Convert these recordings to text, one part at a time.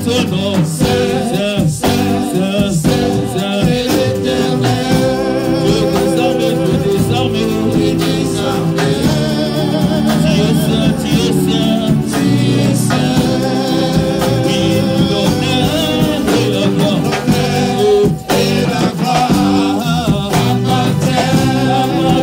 ton nom, Saint, Saint, Saint, Saint, l'Éternel. Dieu des armées, Dieu des armées, Dieu des armées. Tu es saint, tu es saint, tu es saint. Oui, l'honneur et la gloire, et la gloire appartiennent à jamais.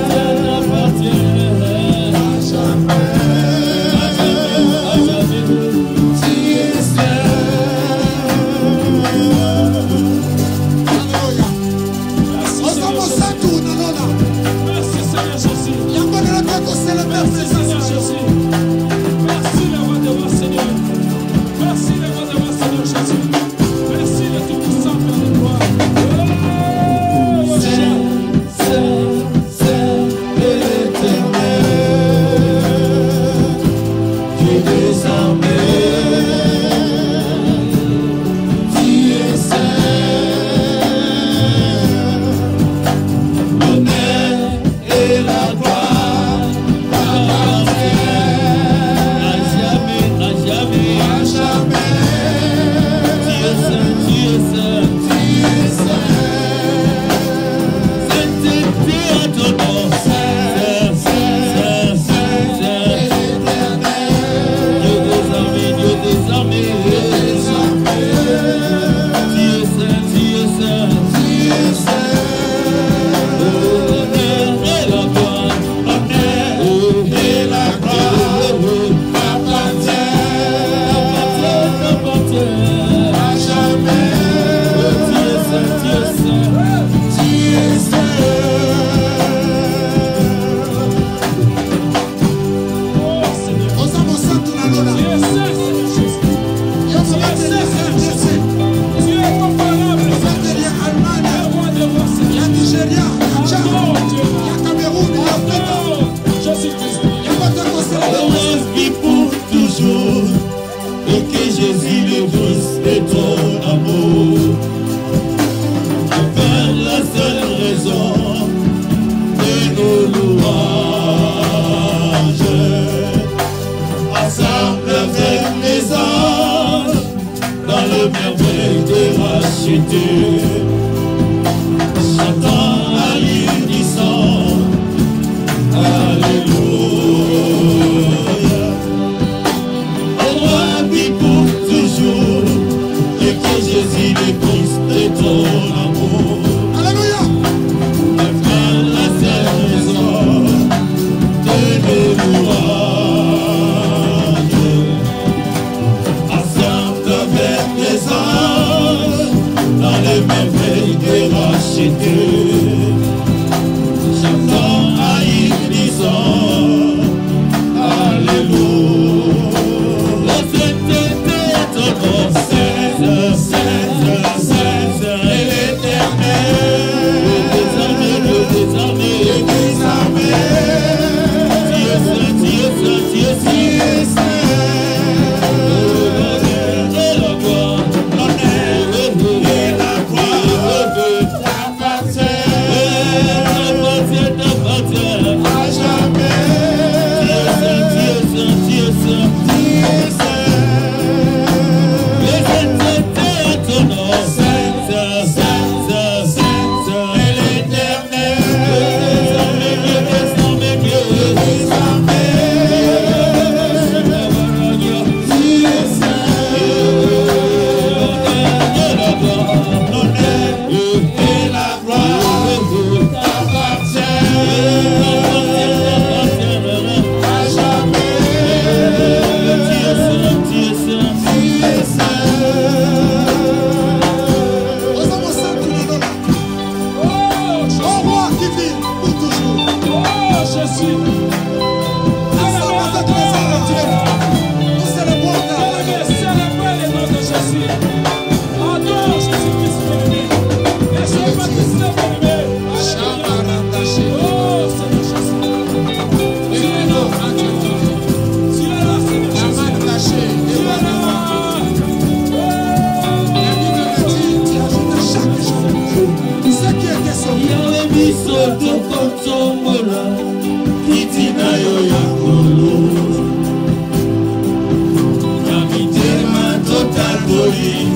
tatoli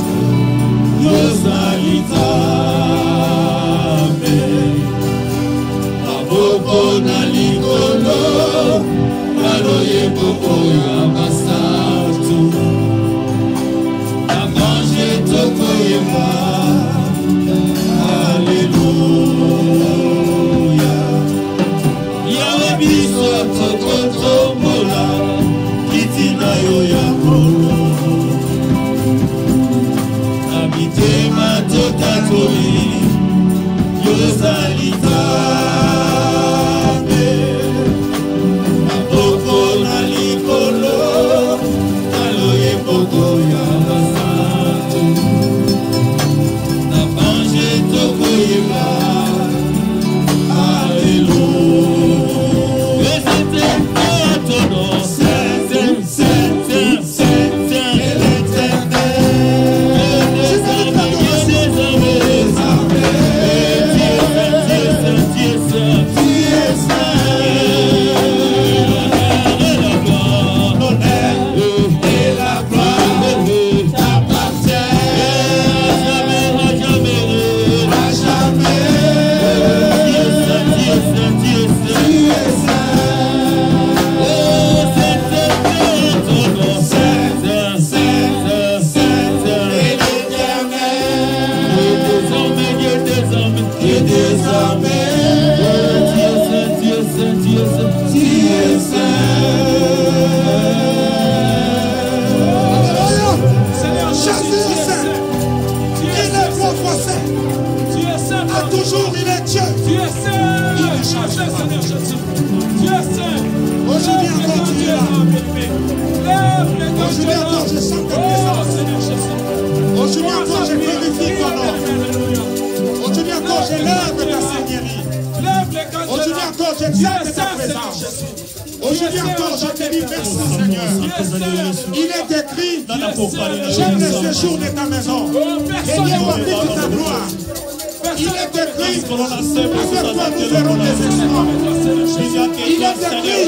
yozalitabe maboko na likolo naloye boko ya basatu nakange tokoyeba Alléluia Yawe biso tokotombola kitina yo ya kolo Abitema totatoli yozalitabe maboko na likolo naloye boko ya basatu nakange tokoyeba Alléluia et c'était ton nom c'est Aujourd'hui encore, je te dis merci Seigneur. Il est écrit, j'aime le séjour de ta maison. Et il est parti de ta gloire. Il est écrit, avec toi nous verrons des exploits. Il est écrit,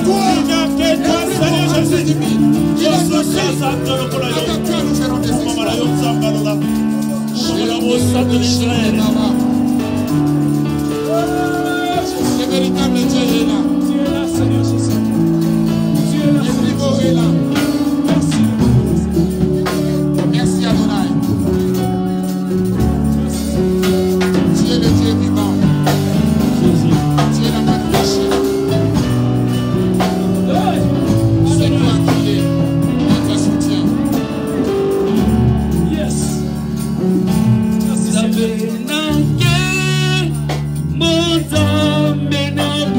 c'est toi, Seigneur Jésus. Le véritable Dieu est là. Tu es là, Seigneur Jésus. Tu es là, le niveau est là. Merci. Merci Adonai. Tu es le Dieu vivant. Tu es la main cachée. C'est toi qui es notre soutien. Yes. Merci Seigneur. Mon âme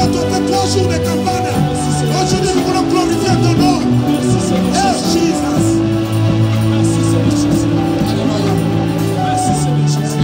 tes 3 jours de campagne. Aujourd'hui, nous voulons glorifier ton nom. Yes, Jesus. Merci Seigneur Jésus. Alléluia. Merci Seigneur Jésus.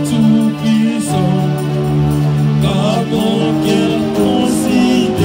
Tout-puissant, car mon cœur considère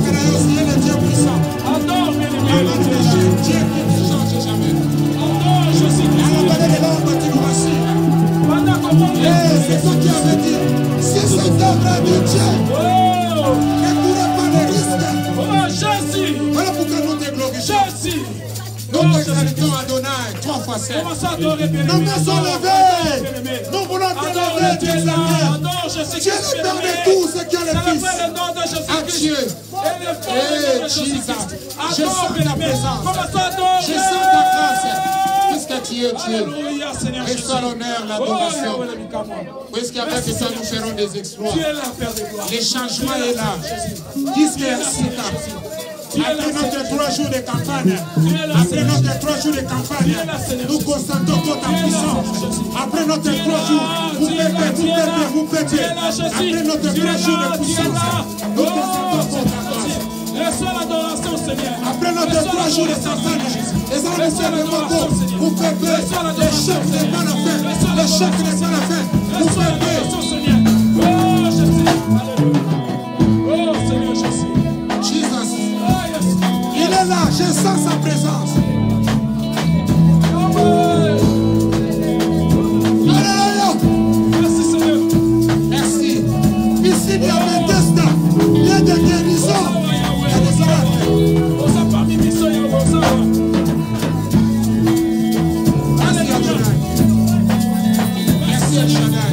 Dieu puissant. Adore, bien-aimé. Dieu qui ne change jamais. Adore Jésus-Christ. À la parole de l'homme, tu nous rassures. Pendant qu'on monte C'est toi qui avais dit, si cette œuvre est de Dieu, Oh, ne courez pas les risques. oh, Jésus. Voilà pourquoi nous te glorifions. Jésus. Nous t'exaltons Adonai 3 fois 7. Commence à adorer, bien-aimé. Nos mains sont levées. Nous voulons t'élever, Dieu est là. t'exalter. Adore Jésus-Christ. Dieu est le Père de tous ceux qui ont le Fils. Célèbre le nom de À Jésus-Christ. Dieu. Et le fort le nom de Jésus-Christ. Je Adore, sens ta bien-aimé. présence. Commence à adorer. Je sens ta grâce. Puisque tu es Dieu. Alléluia, Seigneur Jésus. Reçois l'honneur, l'adoration. Puisqu'avec ça, nous ferons des exploits. Tu es là, Père de gloire. Le changement est là. Puisque c'est là. Après notre 3 jours de campagne, après notre 3 jours de campagne, nous constatons toute ta puissance. Après notre 3 jours, vous pétez. Après notre 3 jours de puissance, nous constatons toute ta grâce. Reçois l'adoration, Seigneur. Après notre 3 jours de campagne, les hommes de Mogo, vous pétez. Les chefs n'est pas la fin. Les chefs n'est pas la fin. Vous pétez. Seigneur. Oh, Jésus. Alléluia. Oh, Seigneur Jésus. Jesus. Oh, yes. Il est là, je sens sa présence. Amen. Alléluia. Merci, Seigneur. Merci. Ici, il y a des tests, il y a des guérisons. Il y a des miracles. Osa parmi miso ya osa. Merci Adonai. Merci El Shaddai.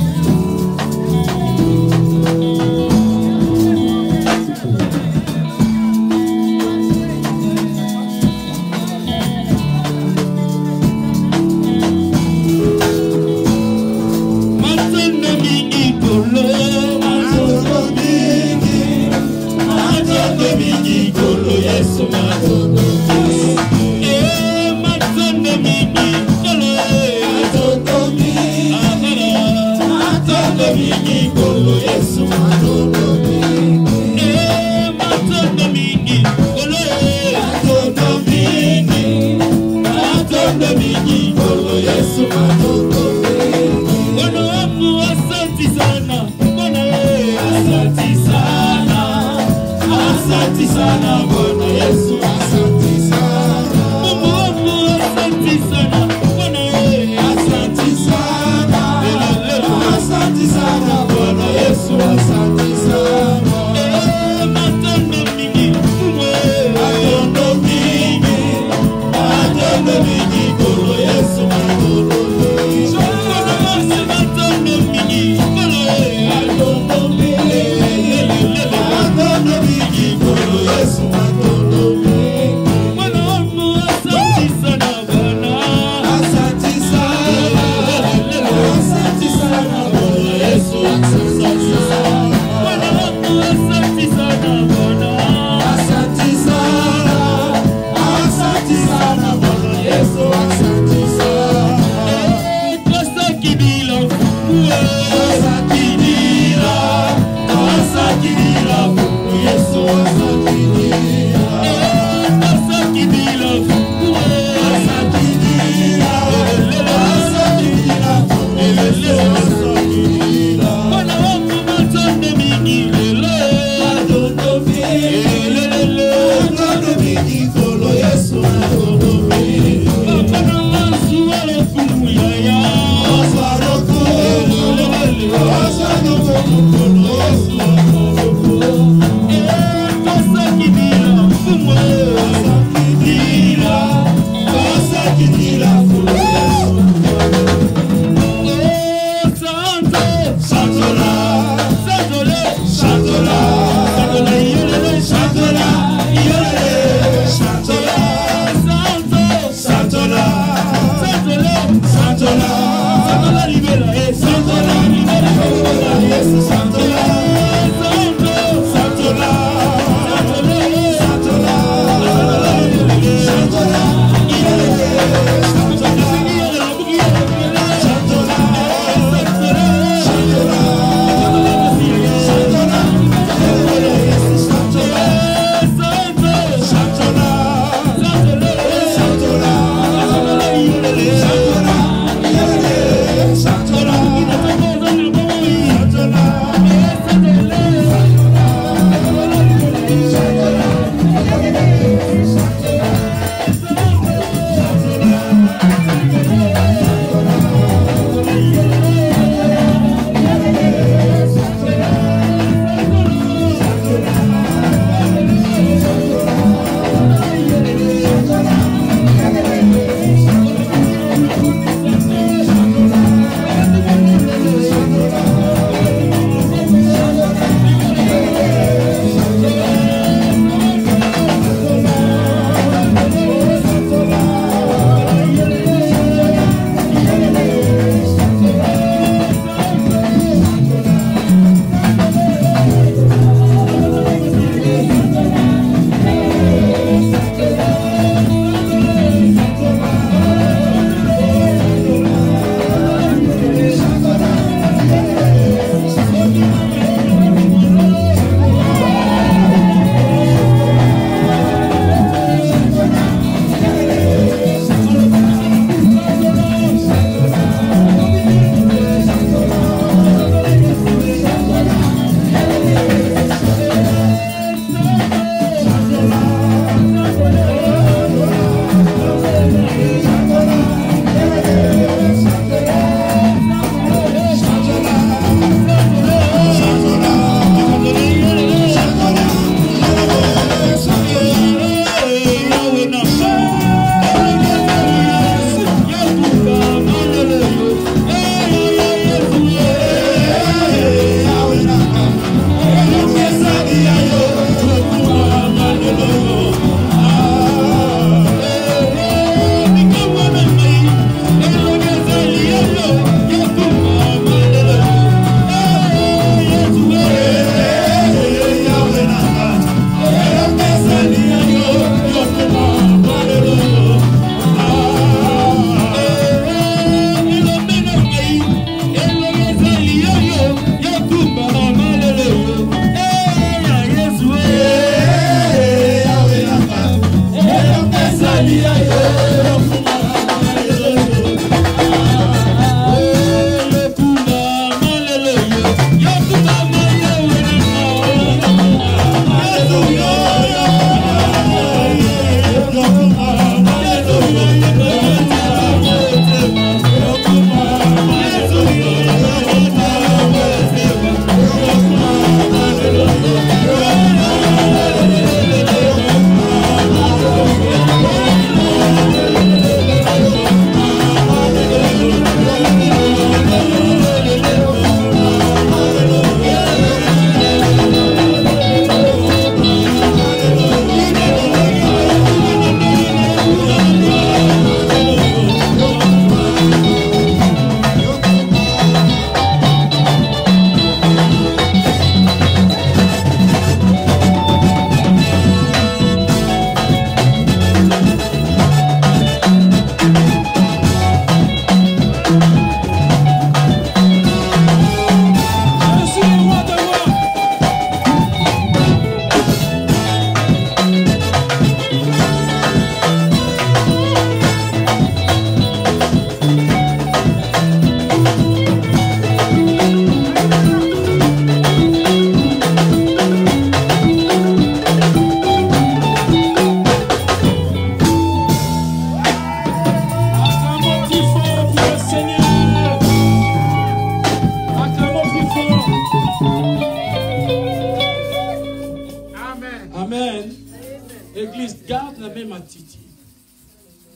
Église, garde la même attitude.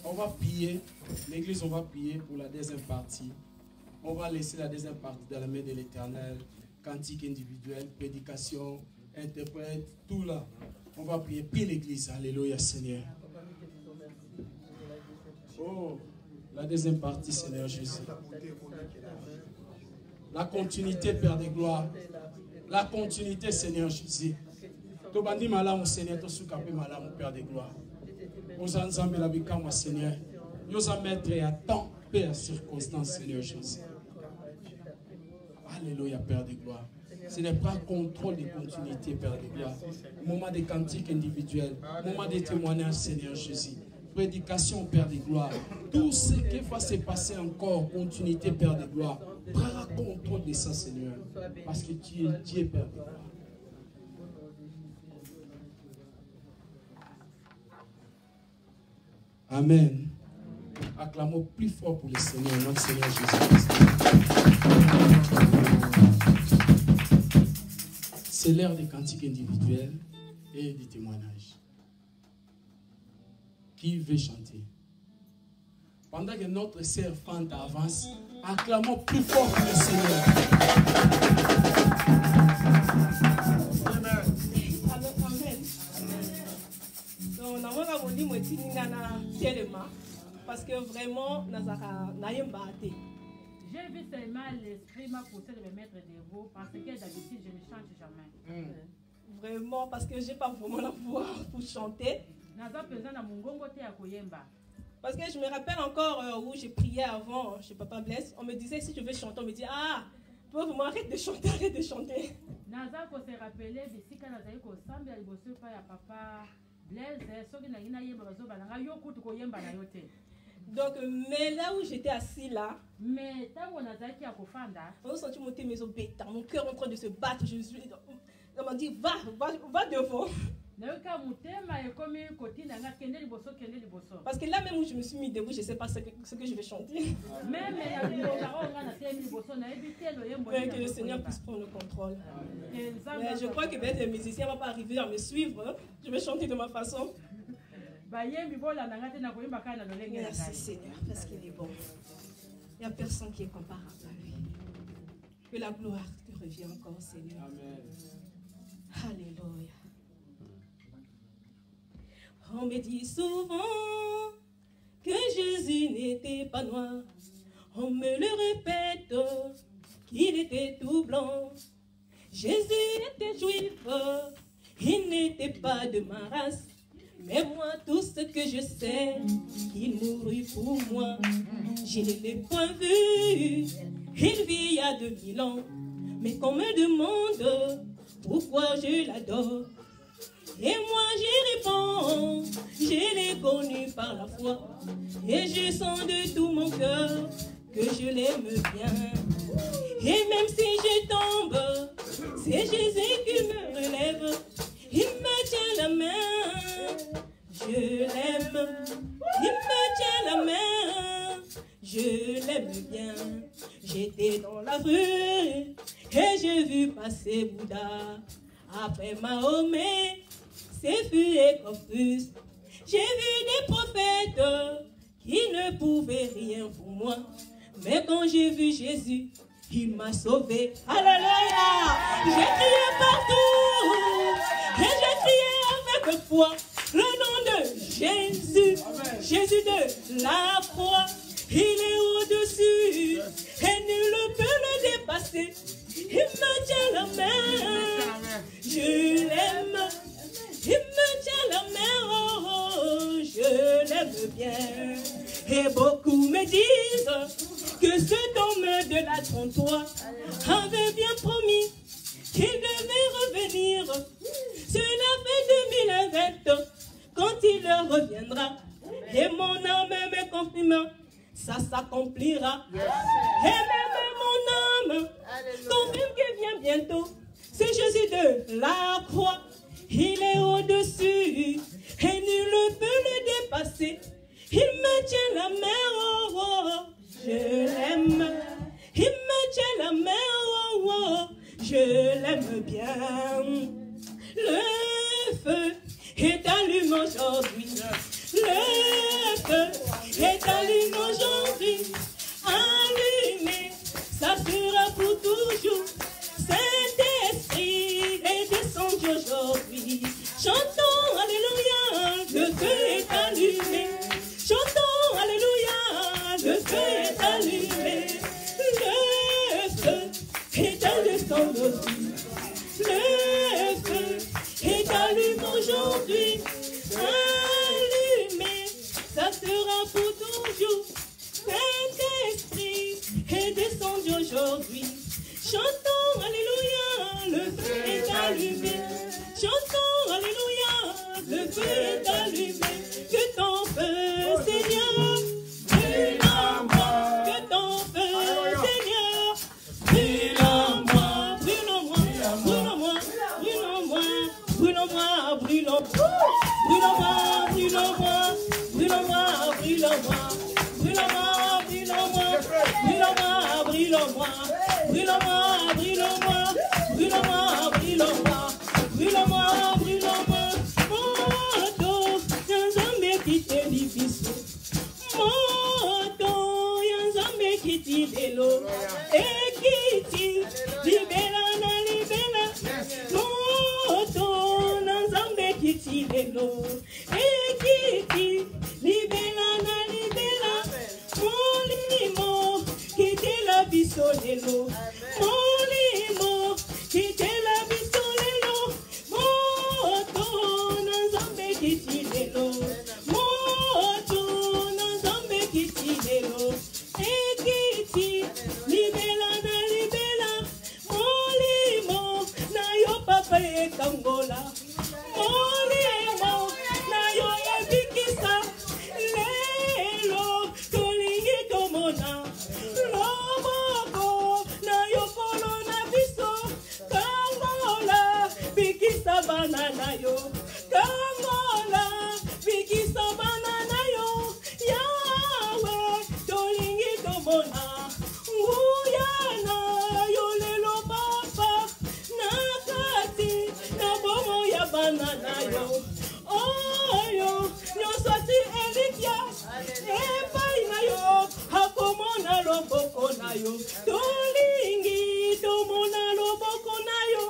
On va prier. L'église, on va prier pour la deuxième partie. On va laisser la deuxième partie dans la main de l'Éternel. Cantique individuel, prédication, interprète, tout là. On va prier. Prie l'église. Alléluia, Seigneur. Oh, la deuxième partie, Seigneur Jésus. La continuité, Père de gloire. La continuité, Seigneur Jésus. Tobandi malamu, Seigneur, tosukape malamu, Père de gloire. Nous ensemble la bikama, Seigneur. Nous en mettre à temps, Père, circonstance, Seigneur Jésus. Alléluia, Père de gloire. Ce n'est pas contrôle de continuité, Père de gloire. Moment de cantique individuel, moment de témoignage, Seigneur Jésus. Prédication, Père de gloire. Tout ce qui va se passer encore, continuité, Père de gloire. Prends contrôle de ça, Seigneur. Parce que tu es Dieu, Père de gloire. Amen. Acclamons plus fort pour le Seigneur, notre Seigneur Jésus-Christ. C'est l'heure des cantiques individuels et des témoignages. Qui veut chanter? Pendant que notre sœur Fanta avance, acclamons plus fort pour le Seigneur. Parce que vraiment, j'ai vu seulement l'esprit m'a poussé de me mettre debout parce que d'habitude je ne chante jamais. Vraiment, parce que j'ai pas vraiment la voix pour chanter. Parce que je me rappelle encore où j'ai prié avant chez Papa Blaise. On me disait si je veux chanter, on me dit ah, pauvre, arrête de chanter, arrête de chanter. Naza ko se rappeler de sika nazali ko sambela liboso pa ya Papa Blaise soki na ngina yemba bazo balanga yo kutu ko yemba na yote. Donc, mais là où j'étais assis là, mais tango nazaki ya kofanda, on sentit monter mes os bêta, mon cœur en train de se battre. Je suis, on m'a dit va devant. Parce que là même où je me suis mis debout, je ne sais pas ce que je vais chanter. Mais que le Seigneur puisse prendre le contrôle. Mais je crois que les musiciens ne vont pas arriver à me suivre. Je vais chanter de ma façon. Merci Seigneur, parce qu'il est bon. Il n'y a personne qui est comparable à lui. Que la gloire te revienne encore, Seigneur. Amen. Alléluia. On me dit souvent que Jésus n'était pas noir. On me le répète qu'il était tout blanc. Jésus était juif, il n'était pas de ma race. Mais moi, tout ce que je sais, il mourut pour moi. Je ne l'ai point vu, il vit il y a 2000 ans. Mais qu'on me demande pourquoi je l'adore. Et moi j'y réponds, je l'ai connu par la foi. Et je sens de tout mon cœur que je l'aime bien. Et même si je tombe, c'est Jésus qui me relève. Il me tient la main, je l'aime. Il me tient la main, je l'aime bien. J'étais dans la rue et j'ai vu passer Bouddha. Après Mahomet, c'est fut et Confuce. J'ai vu des prophètes qui ne pouvaient rien pour moi. Mais quand j'ai vu Jésus, il m'a sauvé. Alléluia! J'ai crié partout et j'ai crié avec foi le nom de Jésus. Amen. Jésus de la croix, il est au-dessus et nul ne peut le dépasser. Il me tient la main, je l'aime. Il me tient la main, oh, je l'aime bien. Et beaucoup me disent que cet homme de la 33 avait bien promis qu'il devait revenir. Cela fait 2020 quand il reviendra. Et mon âme me confirme, ça s'accomplira. Et même mon âme confirme qu'il vient bientôt. C'est Jésus de la croix. Il est au-dessus et nul ne peut le dépasser. Il me tient la main, oh, oh, je l'aime. Il me tient la main, oh, oh, je l'aime bien. Le feu est allumé allume aujourd'hui. Le feu est allumé aujourd'hui. Allumé, ça sera pour toujours. Saint-Esprit est descendu aujourd'hui. Chantons, alléluia, le feu est allumé. Chantons, alléluia, le feu est allumé. Le feu est allumé aujourd'hui. Le feu est allumé aujourd'hui. Allumé, ça sera pour toujours. Saint-Esprit est descendu aujourd'hui. Chantons, alléluia, le feu est allumé. Chantons, alléluia, le feu est allumé. Que ton feu, Seigneur, brûle en moi. Que ton feu, Seigneur, brûle en moi. Brûle en moi, brûle en moi, brûle en moi, brûle en moi, brûle en moi. Brûle en moi, brûle en moi, brûle en moi, brûle en moi. Brûle en moi, brûle en moi, brûle en moi, brûle en moi. Brûle en moi, brûle en moi, brûle en moi, brûle en moi. Brûle en moi, brûle en moi. Moto, yanzambe kite libiso. Moto, yanzambe kiti delo. Ekiti, libela na libela. Moto, yanzambe kiti delo. Ekiti, libela na libela. Molimo, kite la biso delo. Molimo, kite la biso delo. Moto, nanzambe kiti delo. Moto, nanzambe kiti delo. Ekiti, libela na libela. Molimo, na yo papa e kangola. Molimo, na yo e bikisa. Lelo, tolingi tomona. Lomoko, na yo polo na biso. Kangola, bikisa banana yo. Kangola, bikisa banana yo. Yahweh, tolingi tomona. Nguyana, yo lelo papa. Nakati, na bomo ya banana yo. Oyo, nyosati elikia. Epai na yo, hakomona loboko na yo. Tolingi, tomona loboko na yo.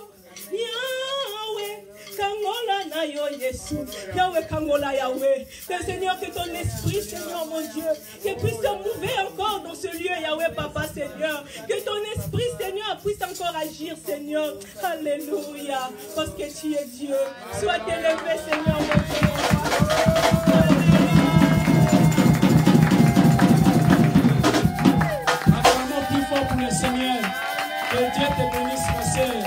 Yahweh, kangola na yo Yesu. Yahweh, kangola Yahweh. Que Seigneur, que ton esprit, Seigneur mon Dieu, que puisse se mouver encore dans ce lieu, Yahweh, Papa, Seigneur. Que ton esprit, Seigneur, puisse encore agir, Seigneur. Alléluia. Parce que tu es Dieu. Sois élevé, Seigneur, mon Dieu. Acclamons plus fort pour le Seigneur. Que Dieu te bénisse, ma sœur.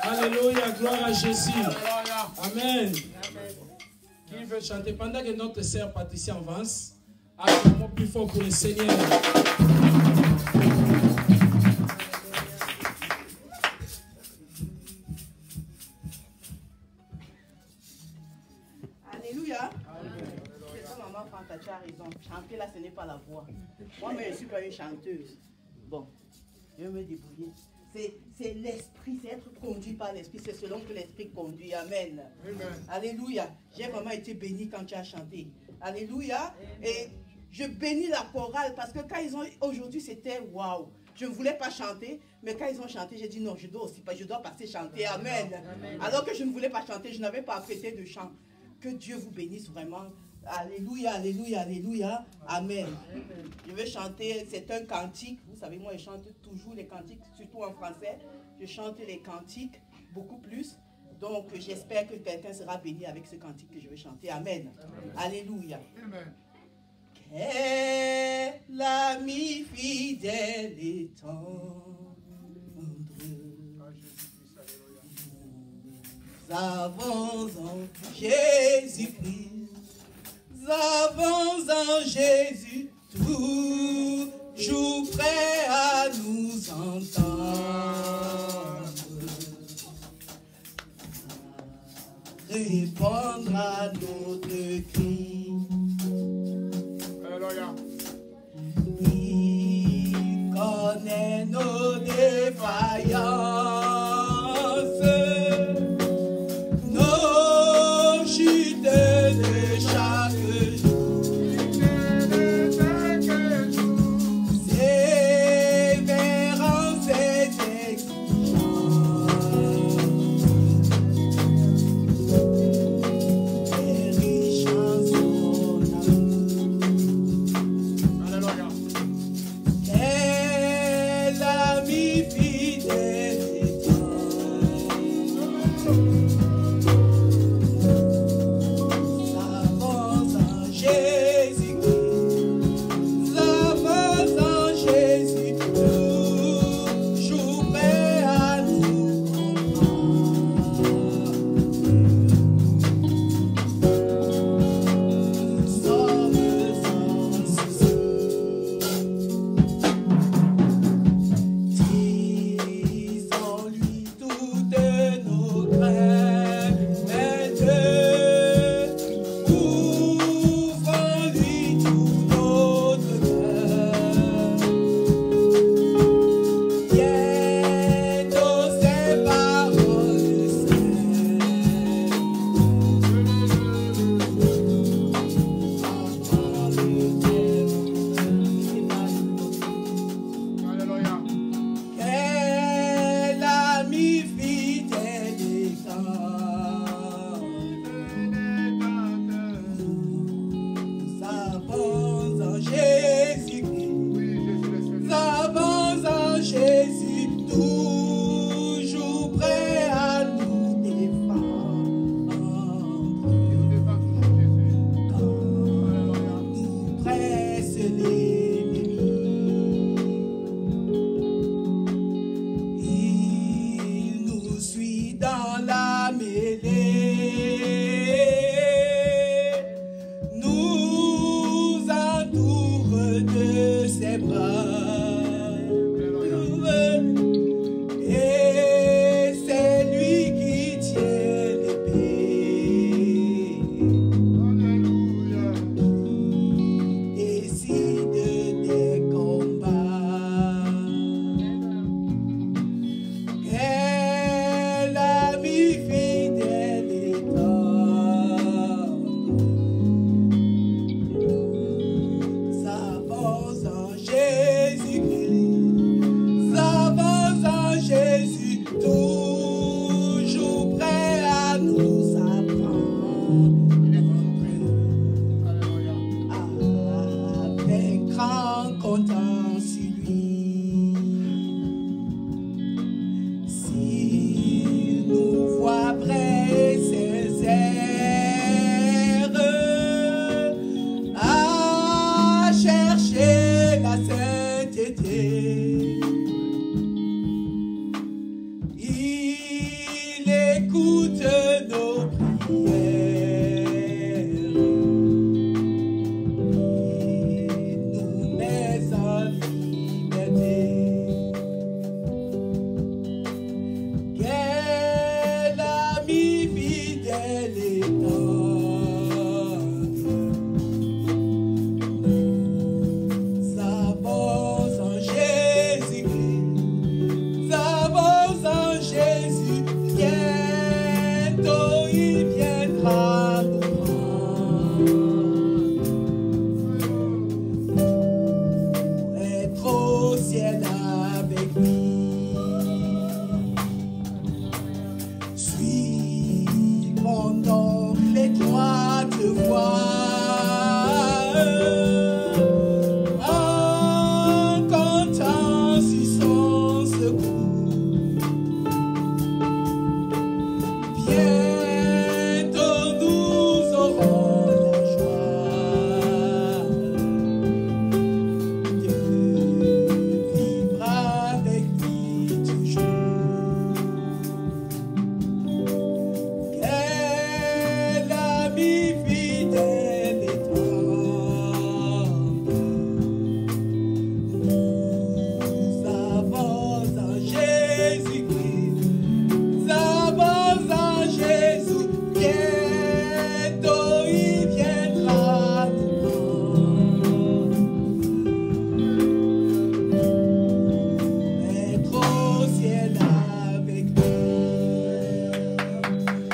Alléluia, gloire à Jésus. Amen. Qui veut chanter pendant que notre sœur Patricia avance? Acclamons plus fort pour le Seigneur. Alléluia. C'est ça, maman Fanta, tu as raison. Chanter là, ce n'est pas la voix. Moi-même, je ne suis pas une chanteuse. Bon, je vais me débrouiller. C'est l'esprit, c'est être conduit par l'esprit. C'est selon que l'esprit conduit. Amen. Amen. Alléluia. J'ai vraiment été béni quand tu as chanté. Alléluia. Et je bénis la chorale parce que quand ils ont, aujourd'hui, c'était waouh. Je ne voulais pas chanter, mais quand ils ont chanté, j'ai dit non, je dois aussi pas, je dois passer chanter. Amen. Amen. Alors que je ne voulais pas chanter, je n'avais pas apprêté de chant. Que Dieu vous bénisse vraiment. Alléluia, alléluia, alléluia. Amen. Je vais chanter, c'est un cantique. Vous savez, moi, je chante toujours les cantiques, surtout en français. Je chante les cantiques beaucoup plus. Donc, j'espère que quelqu'un sera béni avec ce cantique que je vais chanter. Amen. Amen. Alléluia. Amen. Quel ami fidèle et tendre, nous avons en Jésus-Christ. Nous avons en Jésus toujours prêt à nous entendre, répondre à notre cri. Alléluia. Il connaît nos défaillances. Nos chutes.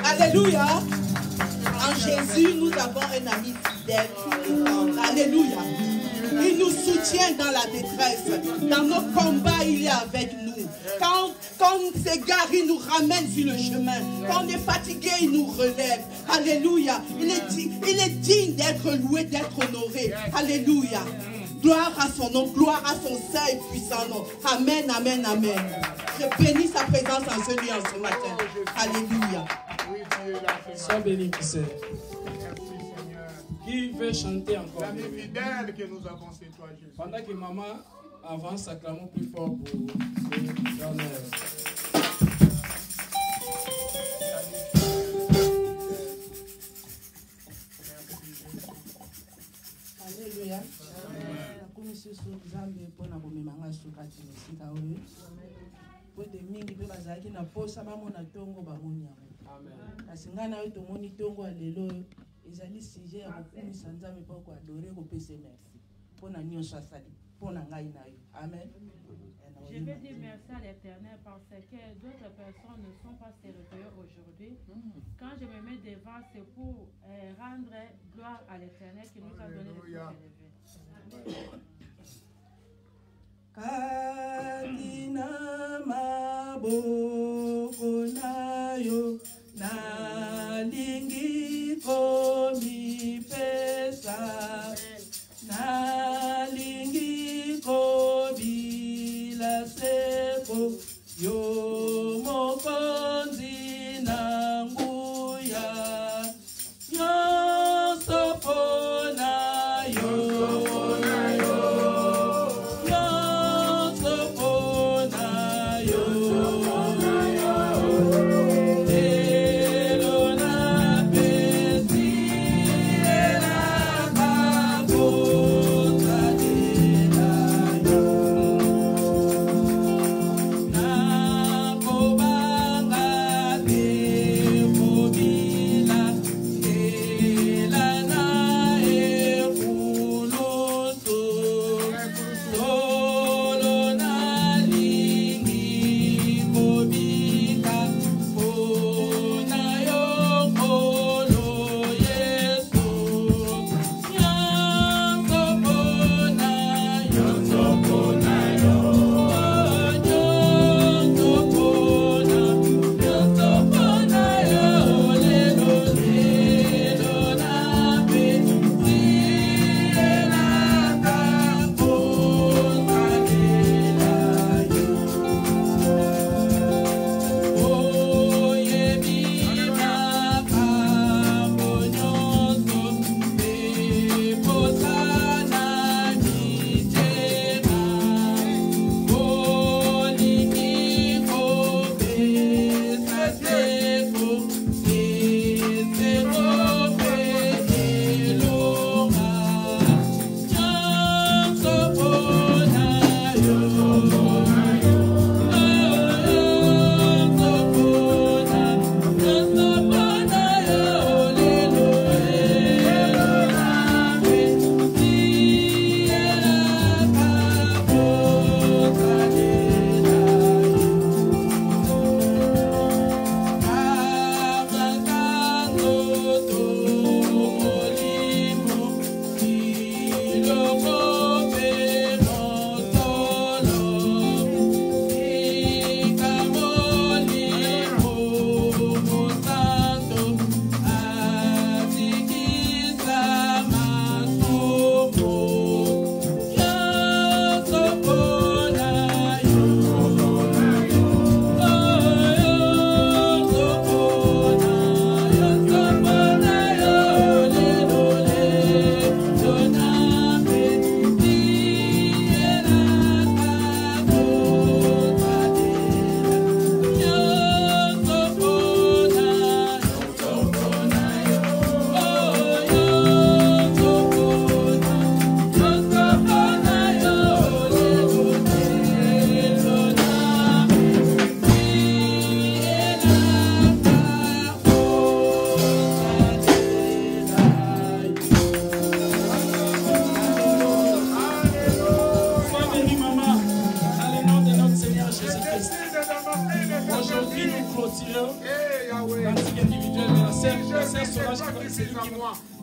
Alléluia. En Jésus, nous avons un ami fidèle qui est tendre. Alléluia. Il nous soutient dans la détresse. Dans nos combats, il est avec nous. Quand on s'égare, il nous ramène sur le chemin. Quand on est fatigué, il nous relève. Alléluia. Il est digne d'être loué, d'être honoré. Alléluia. Gloire à son nom, gloire à son saint et puissant nom. Amen, amen, amen. Je bénis sa présence en ce lieu en ce matin. Alléluia. Sois béni, Michel. Qui veut chanter encore? L'ami fidèle que nous avons, c'est toi, Jésus. Pendant que maman avance, acclamons plus fort pour l'honneur. Alléluia. Kasi nga na yo tomoni tongo alelo ezali sujet ya kokumisa nzambe mpo koadore kopesa merci mpona nyonso asali mpona ngai na yo amen. Je vais dire merci à l'Éternel parce que d'autres personnes ne sont pas territoriales aujourd'hui. Quand je me mets devant, c'est pour rendre gloire à l'Éternel qui nous a donné le plus élevé. Katina maboko nayo nalingi komipesa nalingi kobila seko yo mokonzi nanguya nyonso pona yo Lord.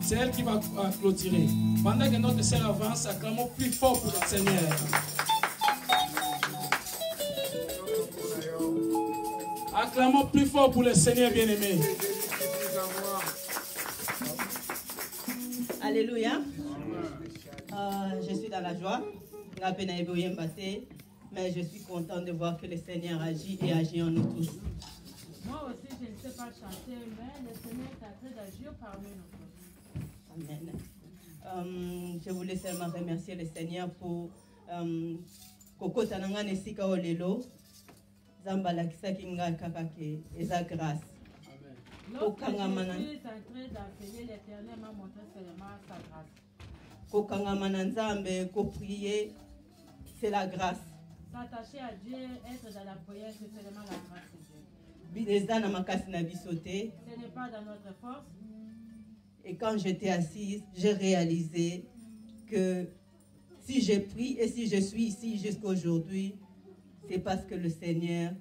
C'est elle qui va clôturer. Pendant que notre sœur avance, acclamons plus fort pour le Seigneur. Acclamons plus fort pour le Seigneur bien-aimé. Alléluia. Je suis dans la joie. Mais je suis content de voir que le Seigneur agit et agit en nous tous. Moi aussi, je ne sais pas chanter, mais le Seigneur est en train d'agir parmi nous. Amen. Je voulais seulement remercier le Seigneur pour Koko Tananga Nesika Olelo. Zambala Kisakinga Kakake, et sa grâce. Lorsque je suis en train d'appeler l'Éternel, m'a montré seulement sa grâce. Kokangamananzambe, ko prier, c'est la grâce. S'attacher à Dieu, être dans la prière, c'est seulement la grâce de Dieu. Bidezana makasi na bisote. Ce n'est pas dans notre force. Et quand j'étais assise, j'ai réalisé que si j'ai pris et si je suis ici jusqu'à aujourd'hui, c'est parce que le Seigneur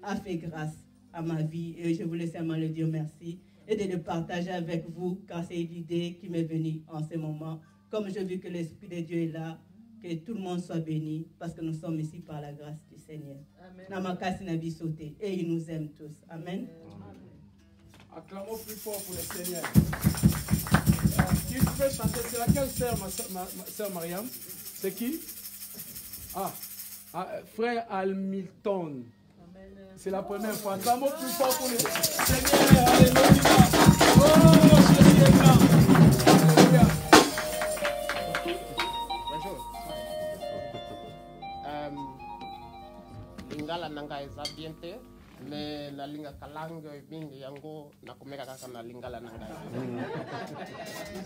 a fait grâce à ma vie. Et je voulais seulement le dire merci et de le partager avec vous, car c'est l'idée qui m'est venue en ce moment. Comme je veux que l'Esprit de Dieu est là, que tout le monde soit béni, parce que nous sommes ici par la grâce du Seigneur. Amen. Et il nous aime tous. Amen. Acclamons plus fort pour le Seigneur. Qui peut chanter? C'est laquelle sœur, ma sœur Mariam? C'est qui? Frère Hamilton. C'est la première fois. Acclamons plus fort pour le Seigneur. Alléluia. Oh, Jésus est grand. Alléluia. Lingala nanga eza bien te, mais na linga kalango mingi yango nakomeka kaka na lingala nanga.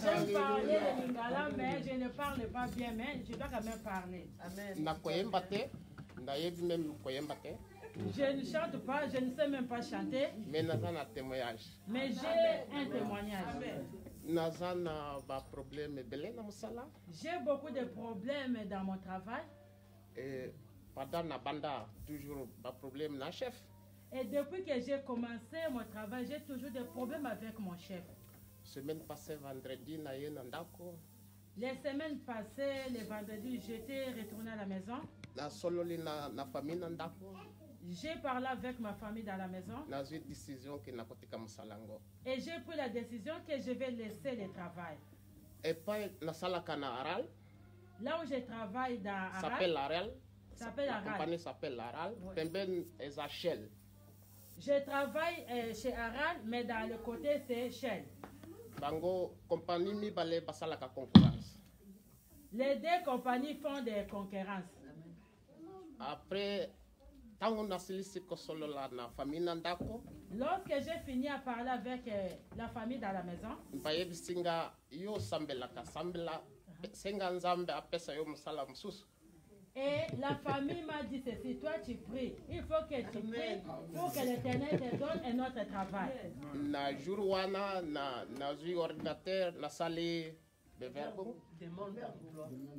J'aime parler le lingala, mais je ne parle pas bien, mais je dois quand même parler. Amen. Na koyemba te, nayebi même koyemba te. Je ne chante pas, je ne sais même pas chanter. Mais naza na témoignage. Mais j'ai un témoignage. Naza na ba problème belé na musala. J'ai beaucoup de problèmes dans mon travail. Et pendant na banda toujours pas problème na chef. Et depuis que j'ai commencé mon travail, j'ai toujours des problèmes avec mon chef. Semaine passée vendredi na ye na ndako. Les semaines passées, le vendredi, j'étais retourné à la maison. Na sololi na famille na ndako. J'ai parlé avec ma famille dans la maison. Na j'ai décision que na kotika musalango. Et j'ai pris la décision que je vais laisser le travail. Et pas na sala kana Aral. Là où je travaille dans Aral. S'appelle Aral. La compagnie s'appelle Aral. Pemben est à Shell. Je travaille chez Aral, mais dans le côté c'est Shell. Bango compagnie mi balé basala ka concurrence. Les deux compagnies font des concurrences. Après tango na silisi ko solo la na famille nandako. Lorsque j'ai fini à parler avec la famille dans la maison. Baye bisinga yo sambela ka sambela senga nzambe apesa yo musala mususu. Et la famille m'a dit ceci, toi tu pries, il faut que tu pries pour que l'Éternel te donne un autre travail. Na jour wana na zui ordinateur na sali de verbe.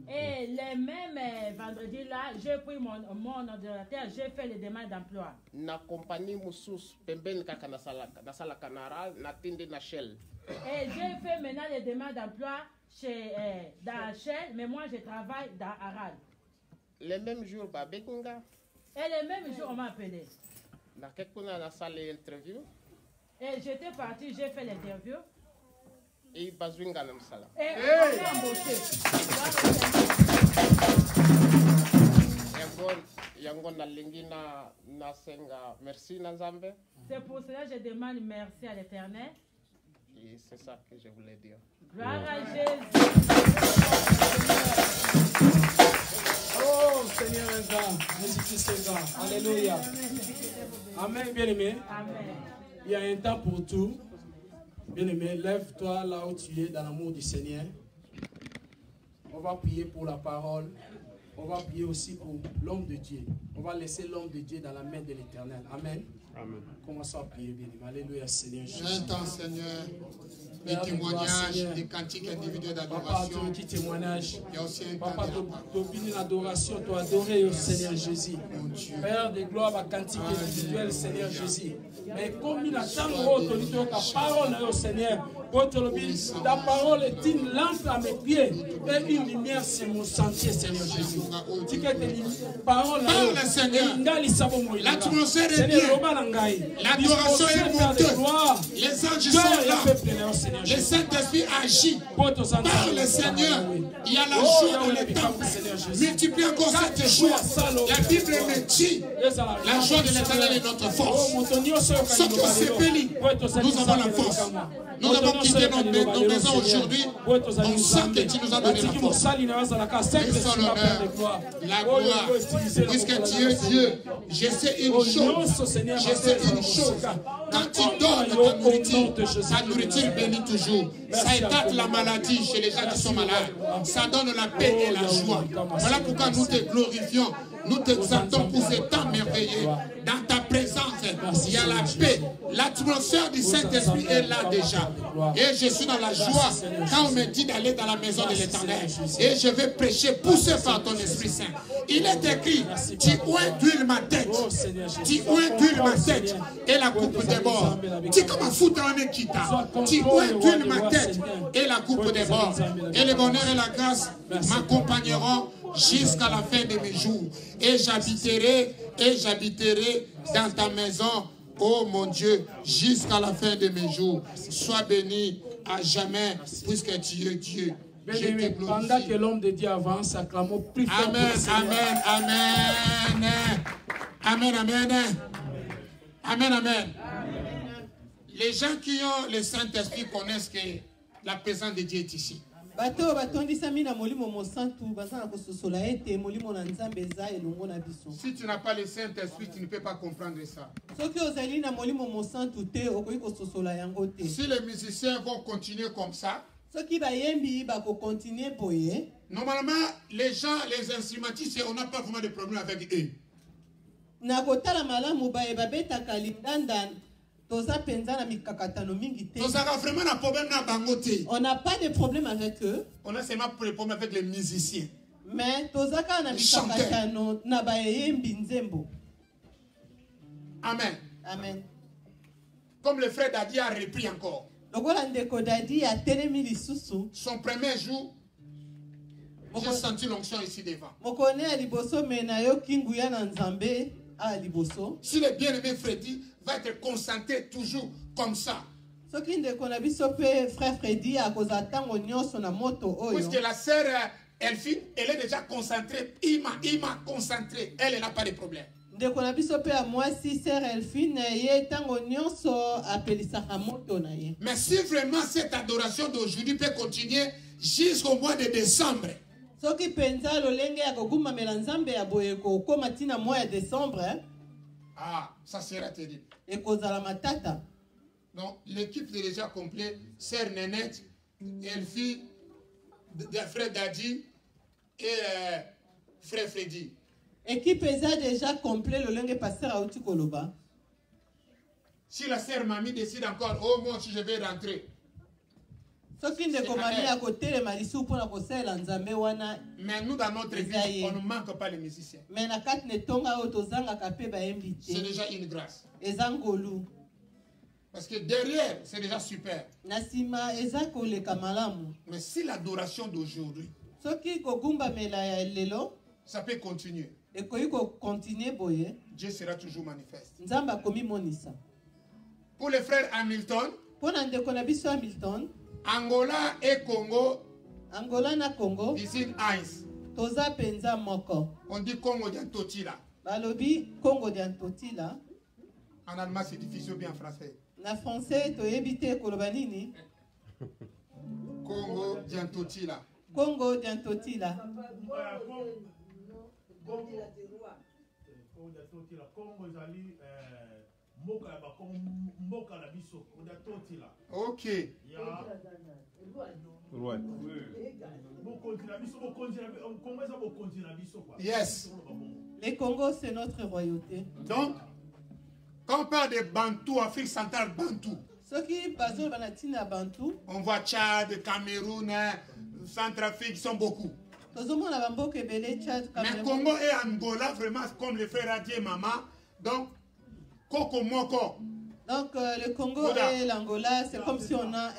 Et les mêmes vendredis là, j'ai pris mon ordinateur, j'ai fait les demandes d'emploi. Na compagnie mususu pembeni kaka na sala kanara na tindi na Shell. Et j'ai fait maintenant les demandes d'emploi chez dans Shell, mais moi je travaille dans Aral. Les mêmes jours, Babekinga. Et les mêmes jours, on m'a appelé. Na quelqu'un a salle interview. Et j'étais parti, j'ai fait l'interview. Et Bazwinga na msala. Et on m'a embauché. Yangon na lingi na senga merci na Nzambe. C'est pour cela que je demande merci à l'Éternel. Et c'est ça que je voulais dire. Gloire à Jésus. Oh, Seigneur est grand. Jésus-Christ est grand. Alléluia. Amen, bien-aimé. Amen. Il y a un temps pour tout. Bien-aimé, lève-toi là où tu es dans l'amour du Seigneur. On va prier pour la parole. On va prier aussi pour l'homme de Dieu. On va laisser l'homme de Dieu dans la main de l'Éternel. Amen. Amen. Commençons à prier, bien-aimé. Alléluia, Seigneur Jésus. Un temps, Seigneur, des témoignages, des cantiques individuels d'adoration. Papa, tu témoignage. Il y a aussi un Papa, temps tu bénis l'adoration, tu adorer au Seigneur Jésus. Père de gloire, ma cantique individuelle, Seigneur Jésus. Mais comme il a tant de ta parole au Seigneur, Ta parole est une lampe à mes pieds et une lumière sur mon sentier, Seigneur Jésus. Parole, Seigneur. L'atmosphère est bien. L'adoration est montée. Les anges sont là. Le Saint-Esprit agit. Parle, Seigneur. Il y a la joie dans le temple. Multiplie encore cette joie. La Bible me dit la joie de l'Éternel est notre force. Ce que c'est béni, nous avons la force. Nous avons quitté nos maisons aujourd'hui. On sent que tu nous as donné la force. La gloire. Puisque tu es Dieu, je sais une chose. Je sais une chose. Quand tu donnes ta nourriture bénit toujours. Ça éteint la maladie chez les gens qui sont malades. Ça donne la paix et la joie. Voilà pourquoi nous te glorifions. Nous t'exaltons pour ce temps merveilleux. Dans ta présence, il y a la paix. L'atmosphère du Saint-Esprit est là déjà. Et je suis dans la joie quand on me dit d'aller dans la maison de l'Éternel. Et je vais prêcher poussé par ton Esprit Saint. Il est écrit, tu oins ma tête. Tu oins ma tête. Et la coupe déborde. Tu comme un foutre en équita. Tu oins ma tête. Et la coupe déborde. Et le bonheur et la grâce m'accompagneront jusqu'à la fin de mes jours. Et j'habiterai dans ta maison, oh mon Dieu, jusqu'à la fin de mes jours. Sois béni à jamais, puisque tu es Dieu. Pendant que l'homme de Dieu avance, acclamons plus fort. Amen, amen, amen. Amen, amen. Amen, amen. Les gens qui ont le Saint-Esprit connaissent que la présence de Dieu est ici. Si tu n'as pas le Saint-Esprit, tu ne peux pas comprendre ça. Si les musiciens vont continuer comme ça, normalement, les gens, les instrumentistes, on n'a pas vraiment de problème avec eux. On n'a pas de problème avec eux. On a seulement des problèmes avec les musiciens. Mais les chanteurs. Amen. Amen. Comme le frère Dadi a repris encore. Son premier jour, j'ai senti l'onction ici devant. Si le bien-aimé Freddy va être concentré toujours comme ça. Puisque la sœur Elphine, elle est déjà concentrée. Il m'a concentré. Elle n'a pas de problème. Mais si vraiment cette adoration d'aujourd'hui peut continuer jusqu'au mois de décembre, ah, ça sera terrible. Donc, l'équipe est déjà complète. Sœur Nénette, Elfie, frère Dadi et frère Freddy. L'équipe est déjà complète. Si la sœur Mamie décide encore, oh moi si je vais rentrer. Mais nous dans notre église, on ne manque pas les musiciens. C'est déjà une grâce. Parce que derrière, c'est déjà super. Mais si l'adoration d'aujourd'hui, ça peut continuer. Dieu sera toujours manifeste. Pour les frères Hamilton, Angola et Congo, disent Ice. On dit Congo d'Antotila. En allemand, c'est difficile, bien en français. En français, tu éviter Kolobanini. Congo d'Antotila. Congo d'Antotila. Ok. Yes. Les Congos, c'est notre royauté. Donc, quand on parle de Bantou, Afrique centrale, Bantou. On voit Tchad, Cameroun, Centrafrique, ils sont beaucoup. Mais Congo et Angola, vraiment, comme le frère a dit, maman. Donc, Koko Moko. Donc le Congo et l'Angola, c'est comme si on a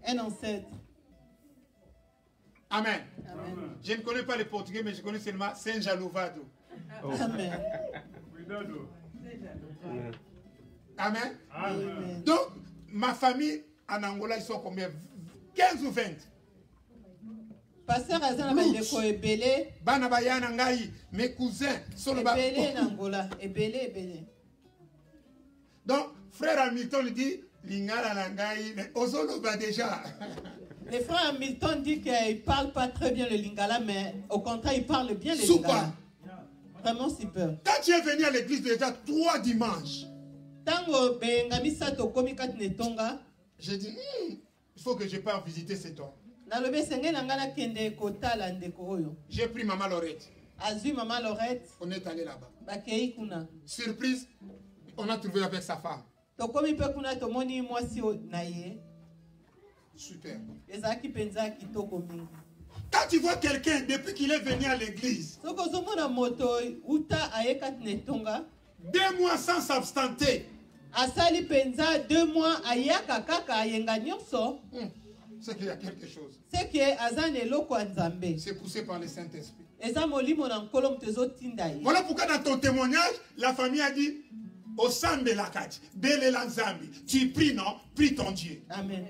un ancêtre. Amen. Amen. Je ne connais pas le portugais, mais je connais seulement Saint-Jean Louvado. Amen. Amen. Amen. Donc, ma famille en Angola, ils sont combien? 15 ou 20. Pasteur Azana Bandeko Ebele. Bana Bayana Ngai, mes cousins sont là-bas. Ebele en Angola. Ebele. Donc, frère Hamilton dit, Lingala Nangai, mais Ozoloba déjà. Le frère Hamilton dit qu'il ne parle pas très bien le Lingala, mais au contraire, il parle bien le Lingala. Vraiment super. Quand tu es venu à l'église déjà 3 dimanches, j'ai dit, il faut que je parte visiter cet homme. J'ai pris Maman Laurette. On est allé là-bas. Surprise, on a trouvé avec sa femme. Super. Quand tu vois quelqu'un depuis qu'il est venu à l'église, 2 mois sans s'abstenter, c'est qu'il y a quelque chose. C'est poussé par le Saint-Esprit. Voilà pourquoi dans ton témoignage, la famille a dit, au sein de la cage, tu pries, non? Prie ton Dieu. Amen.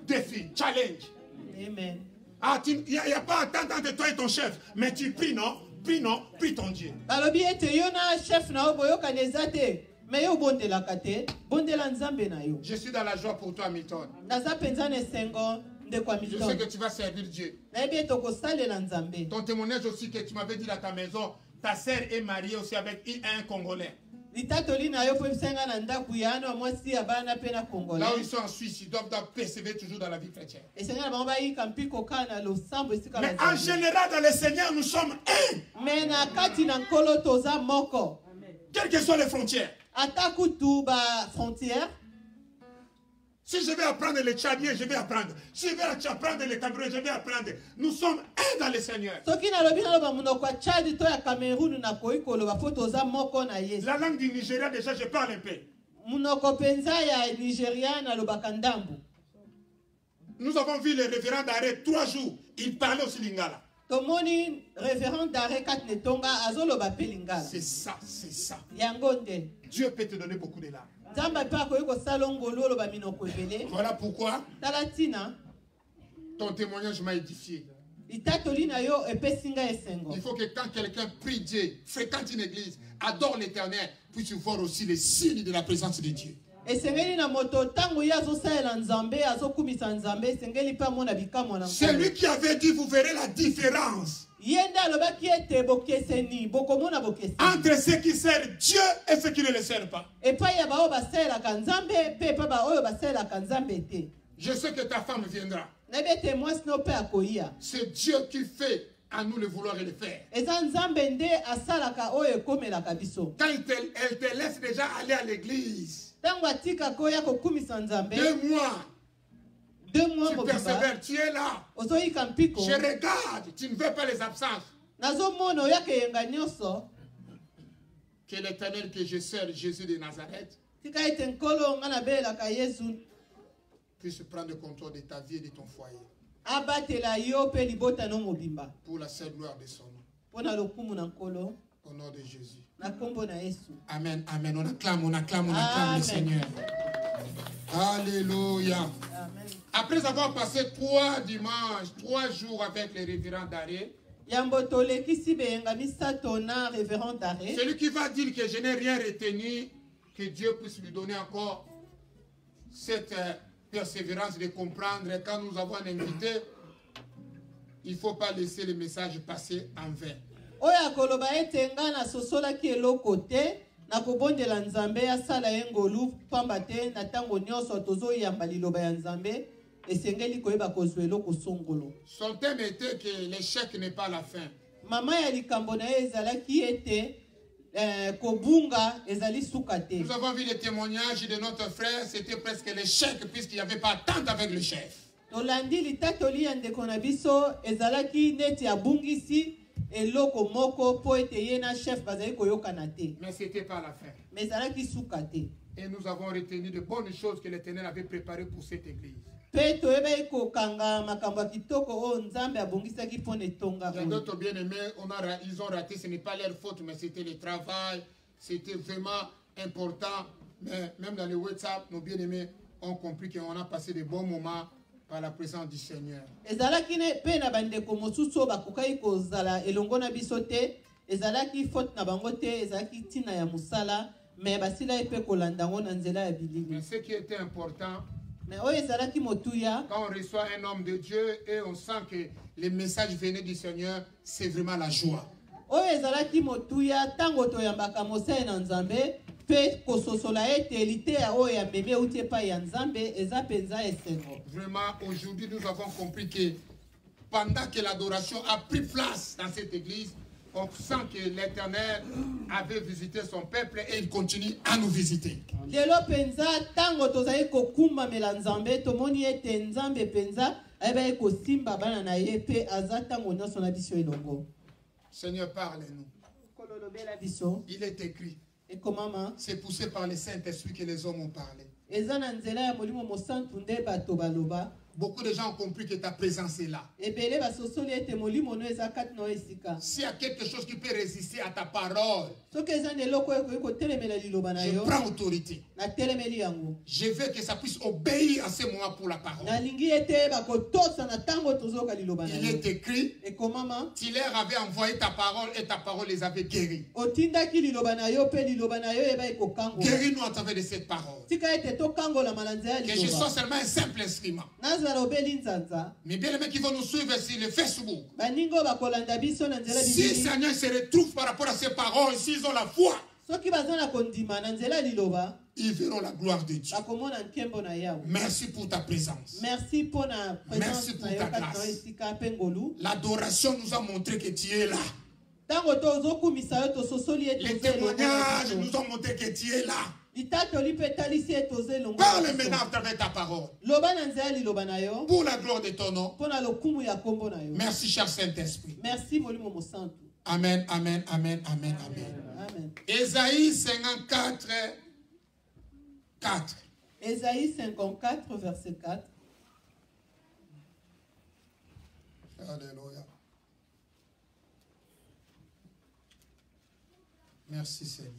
Défi, challenge. Amen. Ah, il n'y a pas attente entre toi et ton chef, mais tu pries, non? Prie, non? Prie ton Dieu. Je suis dans la joie pour toi, Milton. Je sais que tu vas servir Dieu. Ton témoignage aussi que tu m'avais dit à ta maison, ta sœur est mariée aussi avec un Congolais. Là où ils sont en Suisse, ils doivent persévérer toujours dans la vie chrétienne. Mais en général, dans le Seigneur, nous sommes un. Quelles que soient les frontières. Si je vais apprendre le tchadien, je vais apprendre. Si je vais apprendre le camerounais, je vais apprendre. Nous sommes un dans le Seigneur. La langue du Nigeria, déjà, je parle un peu. Nous avons vu le révérend d'arrêt 3 jours. Il parlait aussi lingala. C'est ça, c'est ça. Dieu peut te donner beaucoup de larmes. Voilà pourquoi ton témoignage m'a édifié. Il faut que quand quelqu'un prie Dieu, fréquente une église, adore l'Éternel, puisse voir aussi les signes de la présence de Dieu. C'est lui qui avait dit, vous verrez la différence entre ceux qui servent Dieu et ceux qui ne le servent pas. Je sais que ta femme viendra. C'est Dieu qui fait à nous le vouloir et le faire. Quand elle te laisse déjà aller à l'église, 2 mois, tu persévères, tu es là. Je regarde, tu ne veux pas les absences. Que l'Éternel que je sers, Jésus de Nazareth, puisse prendre le contrôle de ta vie et de ton foyer. Pour la seule gloire de son nom. Au nom de Jésus. Amen, amen. On acclame le Seigneur. Alléluia. Amen. Après avoir passé 3 dimanches, 3 jours avec les révérends d'arrêt, celui qui va dire que je n'ai rien retenu, que Dieu puisse lui donner encore cette persévérance de comprendre. Quand nous avons un invité, il ne faut pas laisser le message passer en vain. Son thème était que l'échec n'est pas la fin. Nous avons vu les témoignages de notre frère, c'était presque l'échec puisqu'il n'y avait pas d'attente avec le chef. eloko moko po ete ye na chef bazali koyokana te. Mais c'était pas la fin. Mais ezalaki suka te. Et nous avons retenu de bonnes choses que l'Éternel avait préparées pour cette église. Pe toyebaki kokanga makambo ya kitoko oyo Nzambe abongisaki mpo na etonga Il y a d'autres bien-aimés, ils ont raté, ce n'est pas leur faute, mais c'était le travail, c'était vraiment important. Mais même dans le WhatsApp, nos bien-aimés ont compris qu'on a passé de bons moments par la présence du Seigneur. ezalaki ne pe na bandeko mosusu bakokaki kozala elongo na biso te, ezalaki faute na bango te, ezalaki ntina ya mosala, mais basila pe kolanda ngo na nzela ya bilili. Mais ce qui était important, mais oyo ezalaki motuya, quand on reçoit un homme de Dieu et on sent que les messages venaient du Seigneur, c'est vraiment la joie. oyo ezalaki motuya tango toyambaka mosala na Nzambe pe kososola ete elite ya oyo ya meme uti epai ya Nzambe eza penza esengo. Vraiment, aujourd'hui, nous avons compris que pendant que l'adoration a pris place dans cette église, on sent que l'Éternel avait visité son peuple et il continue à nous visiter. Lelo penza tango tozali kokumbamela Nzambe tomoni ete Nzambe penza ayebaki kosimba bana na ye pe aza tango nyonso na biso elongo. Seigneur, parle-nous. Kololobela biso. Il est écrit. Et comment? C'est poussé par le Saint-Esprit que les hommes ont parlé. Eza na nzela ya molimo mosantu nde bato baloba. Beaucoup de gens ont compris que ta présence est là. Ebele basosoli ete molimo no eza kati na esika. S'il y a quelque chose qui peut résister à ta parole, soki eza na eloko oyo kotelemela liloba na je yo, prends autorité. natelemeli yango. Je veux que ça puisse obéir à ce moment pour la parole. Nalingi ete bakotosa na tango tozoka liloba na yo. Il est écrit. Et comment? Tu leur avais envoyé ta parole et ta parole les avait guéris. Otindaki liloba na yo pe liloba na yo eba ikokango. Guéris-nous à travers de cette parole. Tika ete tokango la malanza Que je sois seulement un simple instrument. Mais bien aimés qui vont nous suivre sur le Facebook, si Seigneur se retrouve par rapport à ces paroles, s'ils ont la foi, ils verront la gloire de Dieu. Merci pour ta présence. Merci pour ta présence. Merci pour ta grâce. L'adoration nous a montré que tu es là. Les témoignages nous ont montré que tu es là. Parle maintenant à travers ta parole. Pour la gloire de ton nom. Merci, cher Saint-Esprit. Merci, molimo mosantu. Amen, amen, amen, amen, amen. Amen. Ésaïe 54, 4. Ésaïe 54, verset 4. Alléluia. Merci, Seigneur.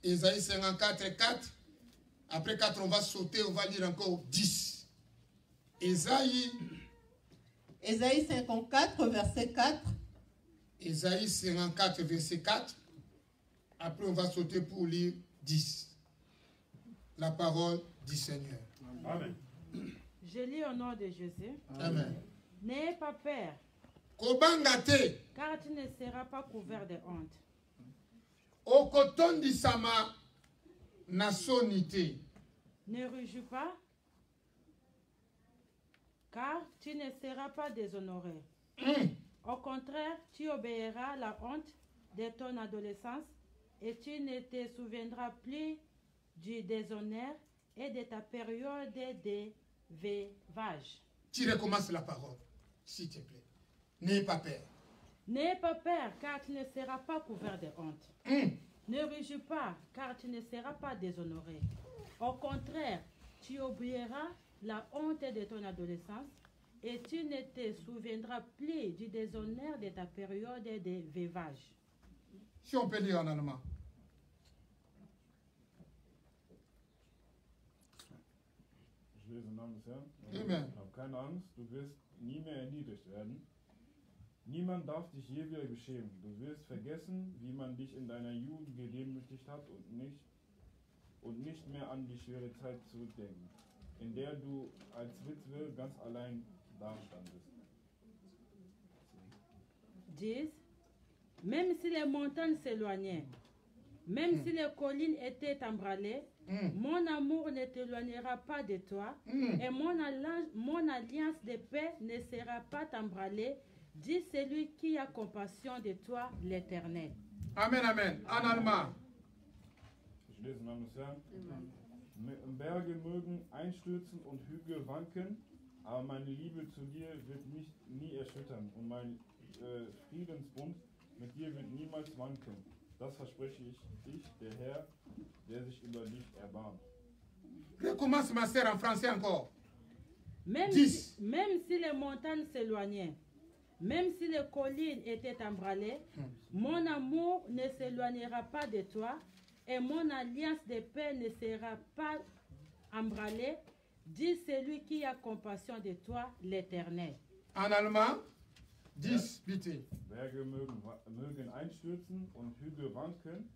Ésaïe 54, 4. Après 4, on va sauter, on va lire encore 10. Ésaïe 54, verset 4. Ésaïe 54, verset 4. Après, on va sauter pour lire 10. La parole du Seigneur. Amen. Je lis au nom de Jésus. Amen. N'ayez pas peur, car tu ne seras pas couvert de honte. Okoton disama nasonité. Ne rugis pas, car tu ne seras pas déshonoré. Au contraire, tu obéiras à la honte de ton adolescence et tu ne te souviendras plus du déshonneur et de ta période de veuvage. Tu recommences la parole, s'il te plaît. N'ayez pas peur. N'ayez pas peur, car tu ne seras pas couvert de honte. Ne rugis pas, car tu ne seras pas déshonoré. Au contraire, tu obéiras la honte de ton adolescence et tu ne te souviendras plus du déshonneur de ta période de veuvage. Si on peut lire en allemand. Ich lese im Namen des Herrn. Amen. Hab keine Angst, du wirst nie mehr erniedrigt werden. Niemand darf dich je wieder beschämen. Du wirst vergessen, wie man dich in deiner Jugend gedemütigt hat und nicht mehr an die schwere Zeit zurückdenken, in der du als Witwe ganz allein dastandest. Dis, même si les montagnes s'éloignaient, même si les collines étaient emballées, mon amour ne t'éloignera pas de toi et mon alliance de paix ne sera pas emballée, dit celui qui a compassion de toi, l'Éternel. Amen, amen. En allemand. Schließen, Damen und Herren. Berge mögen einstürzen und Hügel wanken, aber meine Liebe zu dir wird mich nie erschüttern und mein Friedensbund mit dir wird niemals wanken. Das verspreche ich, der Herr, der sich über dich erbarmt. Recommence ma sœur en français encore. Même si les montagnes s'éloignaient, même si les collines étaient emballées, mon amour ne s'éloignera pas de toi et mon alliance de paix ne sera pas emballée, dit celui qui a compassion de toi, l'Éternel. En allemand, 10, bitte. Berge mögen einstürzen und Hügel wanken,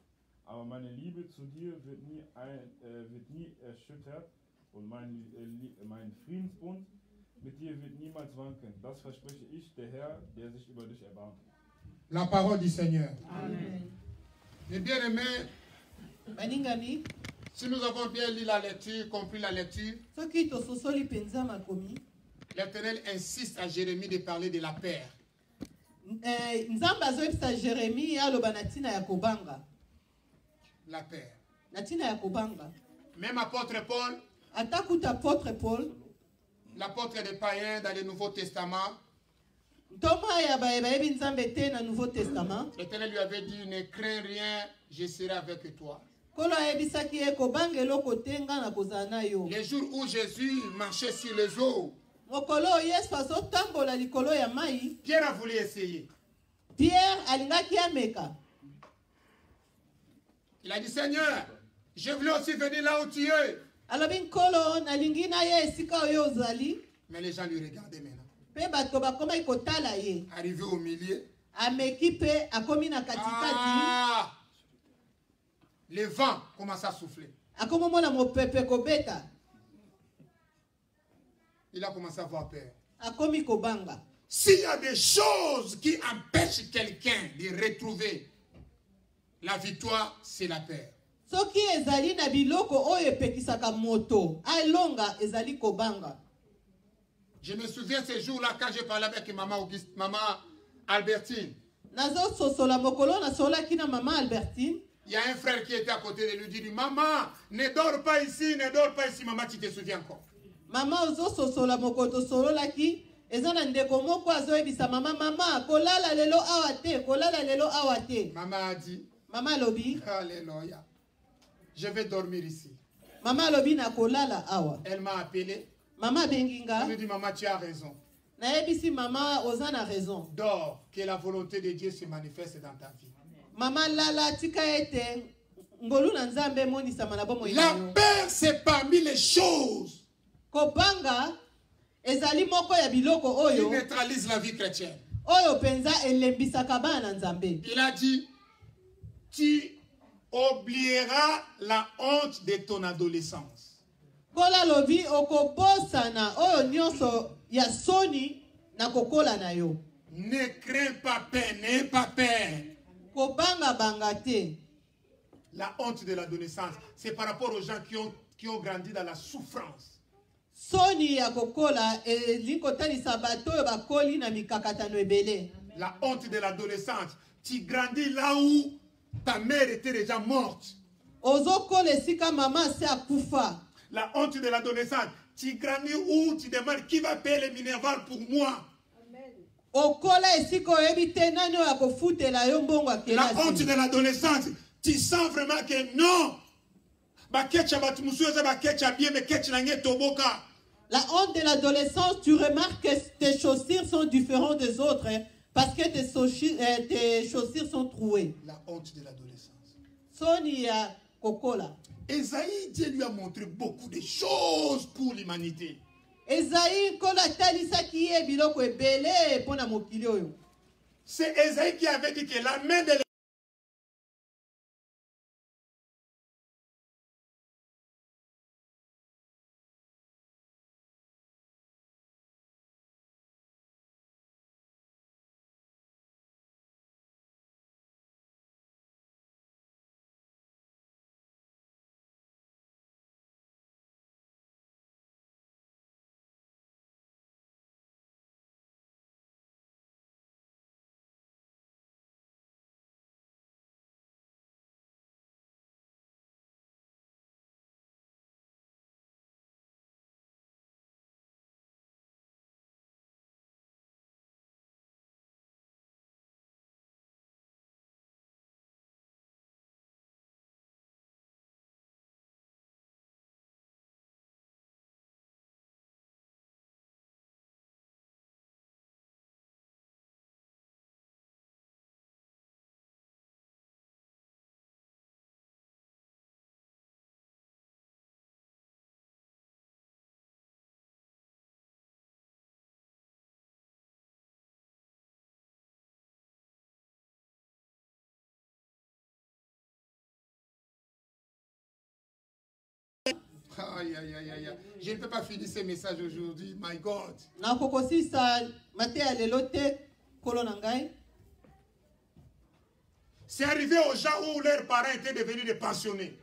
aber meine Liebe zu dir wird nie erschüttert und mein Friedensbund mit dir wird niemals wanken. Das verspreche ich, der Herr, der sich über dich erbarmt. La parole du Seigneur. Amen. Mes bien-aimés, Baningani, si nous avons bien lu la lecture, compris la lecture, soki tososoli penza makomi, l'Éternel insiste à Jérémie de parler de la paix. nzambe azoyebisa Jérémie aloba na ntina ya kobanga. La paix. Na ntina ya kobanga. Même apôtre Paul, ata kuta apôtre Paul, l'apôtre des païens dans le Nouveau Testament, ntoma ya bayebi nzambe te na Nouveau Testament, l'Éternel lui avait dit, ne crains rien, je serai avec toi. kolo ayebisaki ye kobanga eloko te nga na kozala na yo. Les jours où Jésus marchait sur les eaux, mokolo yesu azotambola likolo ya mai, Pierre a voulu essayer. Pierre alingaki ameka. Il a dit, Seigneur, je voulais aussi venir là où tu es. alobi nkolo nalingi na ye esika oyo ozali. Mais les gens lui regardaient maintenant. Pe bato bakomaki kotala ye. Arrivé au milieu, ameki pe akomi na katikati. Le vent commence à souffler. akomomona mopepe kobeta. Il a commencé à avoir peur. akomi kobanga. S'il y a des choses qui empêchent quelqu'un de retrouver la victoire, c'est la peur. soki ezali na biloko oyo epekisaka moto alonga ezali kobanga. Je me souviens ce jour-là quand j'ai parlé avec maman Albertine. nazo sosola mokolo nasolaki na maman Albertine. Il y a un frère qui était à côté de lui, dit, maman, ne dors pas ici, ne dors pas ici. Maman, tu te souviens encore? Maman ozo sosola mokolo sololaki. Eza na ndeko moko azoyebisa mama, mama, kolala lelo awa te, kolala lelo awa te. Maman a dit, Maman lobi, alléluia, je vais dormir ici. Maman lobi na kolala awa. Elle m'a appelé. Maman benginga. Je lui ai dit, maman, tu as raison. Nayebisi maman oza na raison. Dors, que la volonté de Dieu se manifeste dans ta vie. Maman lala tika ete ngolu na nzambe monisama na bomo La paix, c'est parmi les choses kobanga ezali moko ya biloko oyo qui neutralise la vie chrétienne. Oyo penza elembisaka bana na nzambe. Il a dit, tu oublieras la honte de ton adolescence. Kola lobi okobosana oyo nyonso ya soni na kokola na yo. Ne crains pas peur, n'aie pas peur. Kobanga banga te. La honte de l'adolescence, c'est par rapport aux gens qui ont grandi dans la souffrance. Soni ya kokola elikotalisa bato oyo bakoli na mikakatano ebele. La honte de l'adolescence, tu grandis là où ta mère était déjà morte. Ozokola esika mama se akufa. La honte de l'adolescence, tu grandis où tu demandes qui va payer les minerval pour moi. Okola esika oyebite nani oyo akofutela yo mbongo La akelasi. honte de l'adolescence, tu sens vraiment que non. La honte de l'adolescence, tu remarques que tes chaussures sont différentes des autres hein, parce que tes chaussures sont trouées. La honte de l'adolescence. Soni ya kokola. Esaïe, Dieu lui a montré beaucoup de choses pour l'humanité. Esaïe kola talisa kiye biloko ebele pona mokili oyo. C'est Esaïe qui avait dit que la main de Aïe, aïe, aïe, aïe. Je ne peux pas finir ce message aujourd'hui. My God. C'est arrivé aux gens où leurs parents étaient devenus des pensionnés.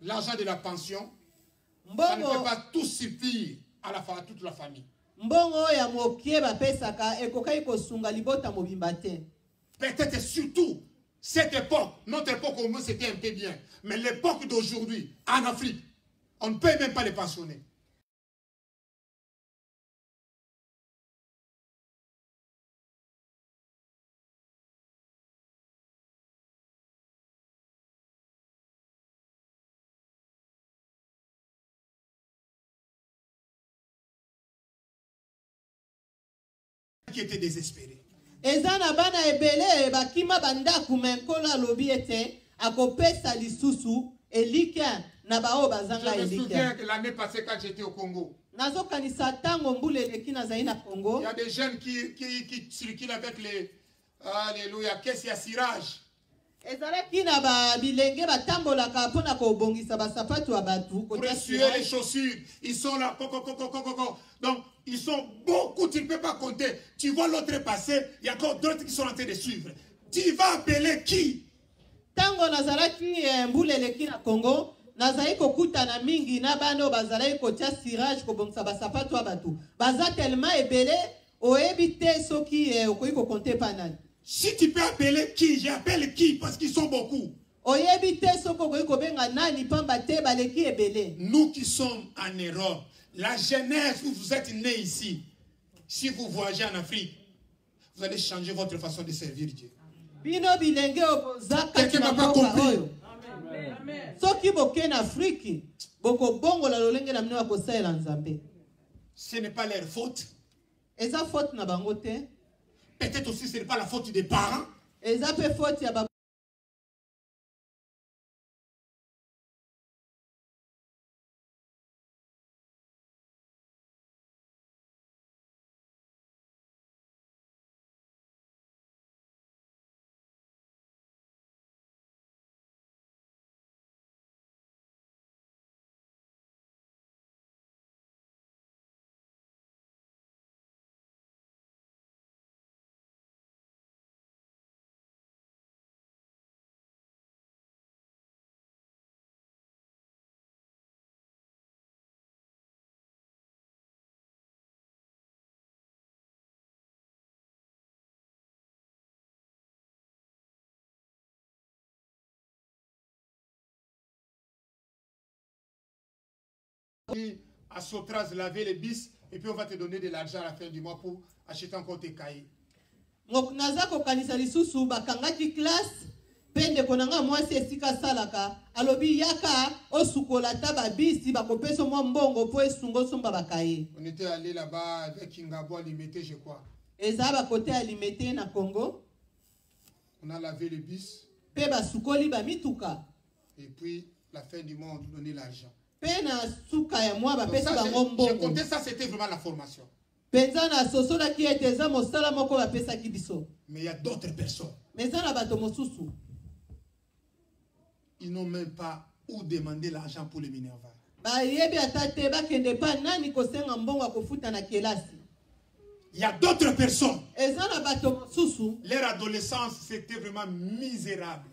L'argent de la pension, ça ne peut pas tout suffire à toute la famille. Peut-être surtout, cette époque, notre époque au moins c'était un peu bien. Mais l'époque d'aujourd'hui, en Afrique, on ne paye même pas les pensionnés. Qui était désespéré. Ezana bana ebele bakima bandaku menkolo lobi ete akopesa lisusu elika na bao bazanga elika. Je me souviens que l'année passée quand j'étais au Congo. Nazo kanisa tango mbule lekina zaina Congo. Il y a des jeunes qui circulent avec les alléluia caisse ya cirage. Ezalaki na ba bilenge batambola ka pona ko bongisa ba sapatu abatu ko essuyer les chaussures, ils sont là donc ils sont beaucoup, tu ne peux pas compter. Tu vois l'autre passer, il y a encore d'autres qui sont en train de suivre. Tu vas appeler qui? Tango nazalaki mbule lekina Congo, nazai ko kutana mingi na bano bazalaki ko tia cirage ko bongisa ba sapatu abatu. Baza tellement ebele oebite soki okoyi ko compter panani. Si tu peux appeler qui, j'appelle qui parce qu'ils sont beaucoup. Nous qui sommes en Europe, la jeunesse où vous êtes nés ici, si vous voyagez en Afrique, vous allez changer votre façon de servir Dieu. Quelqu'un n'a pas compris. Ce n'est pas leur faute. Peut-être aussi ce n'est pas la faute des parents. À Sotras, laver les bis et puis on va te donner de l'argent à la fin du mois pour acheter encore tes cahiers. Nazako kanisa lisusu bakangaki classe pende konanga mwasi esika salaka alobi yaka osukola taba bisi bakopesa mwa mbongo po esungo somba bakaye. On était allé là-bas avec Kingabo Limité, je crois. Eza ba côté Limité na Congo. On a lavé les bis. Pe basukoli ba mituka. Et puis la fin du mois on nous donnait l'argent. Je comptais ça, c'était vraiment la formation. Mais il y a d'autres personnes. Ils n'ont même pas où demander l'argent pour les Minerva. Il y a d'autres personnes. Leur adolescence, c'était vraiment misérable.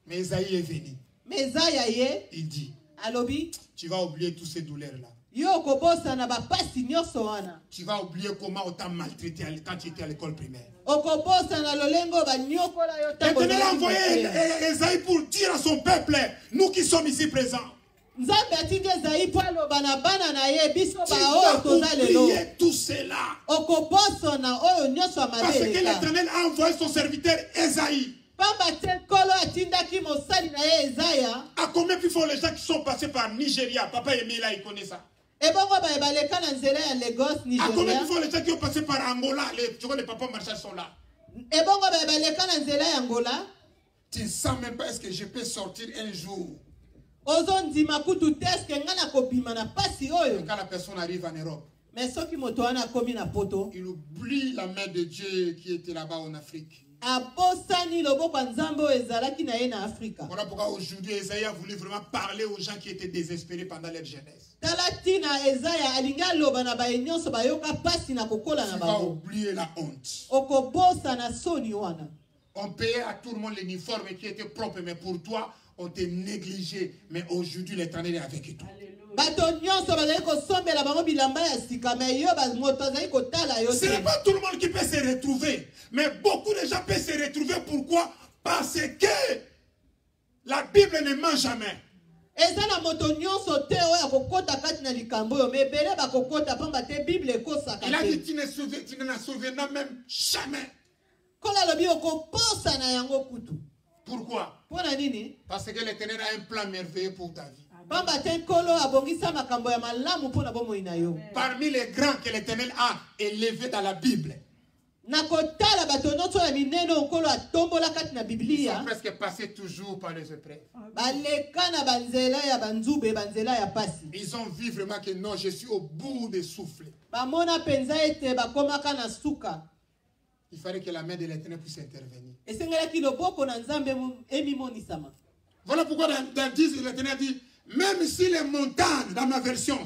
Mais Esaïe est venu. Il dit, tu vas oublier toutes ces douleurs-là. Tu vas oublier comment on t'a maltraité quand tu étais à l'école primaire. Maintenant, il a envoyé Esaïe pour dire à son peuple, nous qui sommes ici présents, tu vas oublier tout cela. Parce que l'Éternel a envoyé son serviteur Esaïe. À combien plus fort les gens qui sont passés par Nigeria? Papa Emila, il connaît ça. À combien plus fort les gens qui ont passé par Angola? Tu vois, les papas marchands sont là. Tu ne sens même pas, est-ce que je peux sortir un jour? Quand la personne arrive en Europe, Mais ceux qui motoana komi na poto. Il oublie la main de Dieu qui était là-bas en Afrique. Abosani loboko nzambe ezalaki na ye na Afrika. Voilà pourquoi aujourd'hui Esaïe a voulu vraiment parler aux gens qui étaient désespérés pendant leur jeunesse. Talatina Esaïa alinga loba na baye nyonso bayoka pasi na kokola na Tu vas bango. oublier la honte. Okobosa na soni wana. On payait à tout le monde l'uniforme qui était propre, mais pour toi, on te négligé. Mais aujourd'hui, l'Éternel est avec toi. Ce n'est pas tout le monde qui peut se retrouver. Mais beaucoup de gens peuvent se retrouver. Pourquoi? Parce que la Bible ne ment jamais. Il a dit tu ne souviendras même jamais. Pourquoi? Parce que l'Éternel a un plan merveilleux pour ta vie. Parmi les grands que l'Éternel a élevés dans la Bible, ils sont presque passés toujours par les épreuves. Ils ont vu vraiment que non, je suis au bout des souffles. Il fallait que la main de l'Éternel puisse intervenir. Voilà pourquoi dans 10, l'Éternel dit, même si les montagnes, dans ma version,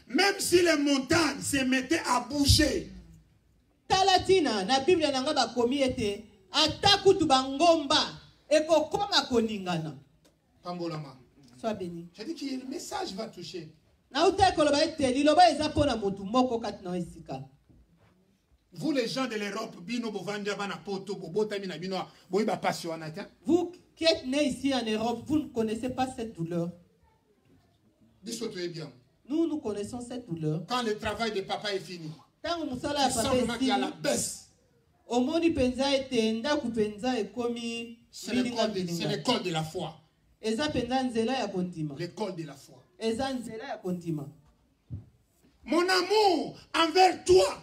même si les montagnes se mettaient à bouger, Talatina, na Bible nanga ba komi ete atakutu bangomba ekokoma koningana. Pambolama. Sois béni. J'ai dit que le message va toucher. Na utekolo ba ete liloba eza pona mutu moko katina esika. Vous les gens de l'Europe, bino bovandia bana poto bobota mina bino boiba passionata. Vous qui êtes nés ici en Europe, vous ne connaissez pas cette douleur. Bien. Nous connaissons cette douleur. Quand le travail de papa est fini, tu sens vraiment qu'il y a la baisse. C'est l'école de la foi. L'école de la foi. Mon amour envers toi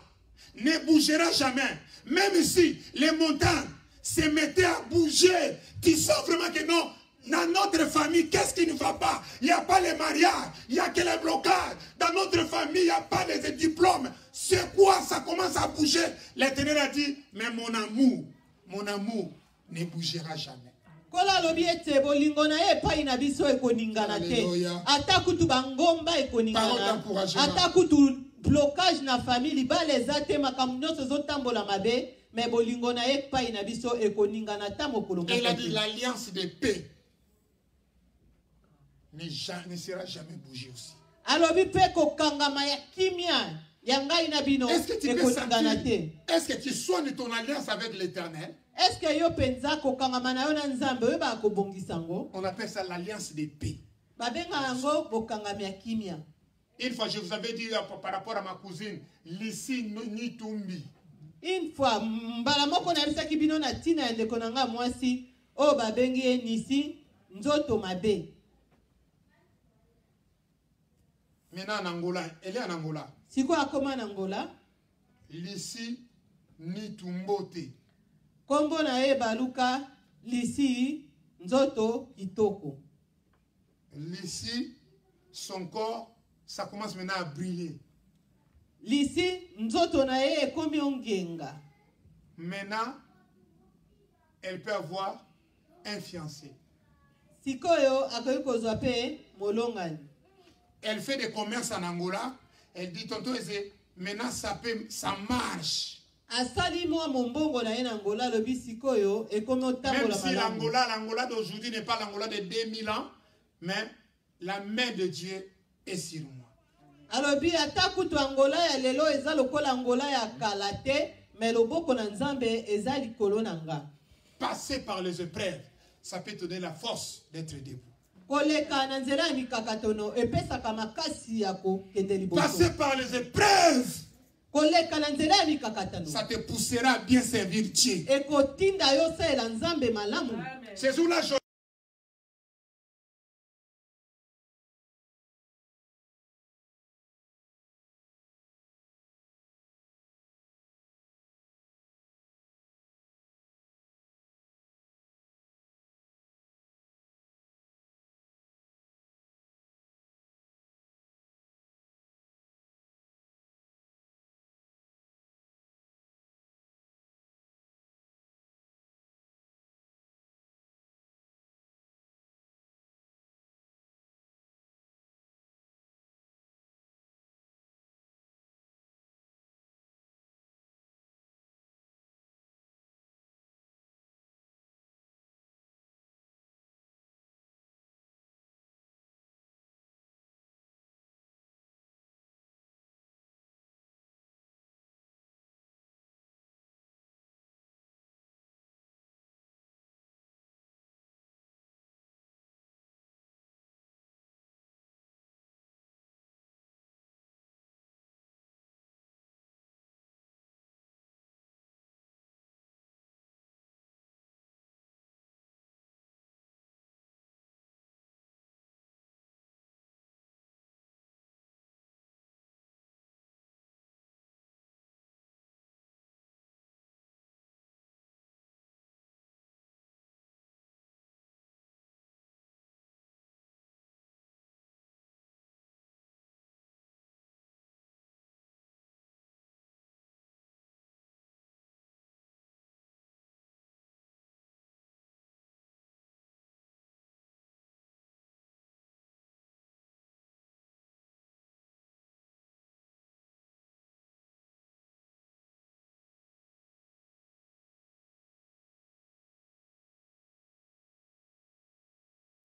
ne bougera jamais. Même si les montagnes se mettaient à bouger, tu sens vraiment que non. Dans notre famille, qu'est-ce qui ne va pas? Il n'y a pas les mariages, il n'y a que les blocages. Dans notre famille, il n'y a pas les diplômes. C'est quoi? Ça commence à bouger. L'Éternel a dit, mais mon amour ne bougera jamais. Alléluia. Parole d'encouragement. Blocage na famille ba les atema kamnyoso zotambola mabe mais bolingo na ye pa ina biso ekoningana ta mokolo. Il a dit l'alliance de paix ne sera jamais bougée aussi. Alobi pe ko kangama ya kimia yanga ina bino ekoningana te. Est-ce que tu soignes ton alliance avec l'Éternel? Est-ce que yo penza ko kangama na yo na nzambe ba ko bongisango? On appelle ça l'alliance de paix. Babenga ngo bokangama ya kimia. Une fois, je vous avais dit par rapport à ma cousine, Lissi Nitumbi. Une fois, mbalamoko na bisa kibino na tina ende konanga mwasi, o babengi nisi nzoto mabe. Maintenant en Angola, elle est en Angola. Siko akoma en Angola? Lissi Nitumbote. Kombo na e baluka Lissi nzoto kitoko. Lissi, son corps, ça commence maintenant à briller. Lissi nzoto na ye ekomi ongenga. Maintenant, elle peut avoir un fiancé. Sikoyo akoki kozwa pe molongani. Elle fait des commerces en Angola. Elle dit tonton Eze, maintenant ça marche. Asali mo mombongo na ye na Angola lobi sikoyo ekomi otambola malamu. Même si l'Angola d'aujourd'hui n'est pas l'Angola de 2000 ans, mais la main de Dieu est sur moi. Alobi atakutu Angola ya lelo eza lokola Angola ya kalate mais loboko na nzambe eza likolo nanga. Passer par les épreuves, ça peut te donner la force d'être debout. Koleka na nzela ya mikakatono epesaka makasi ya kokende liboso. Passer par les épreuves, koleka na nzela ya mikakatano, ça te poussera à bien servir Dieu. Ekotinda yo sala nzambe malamu. C'est sous la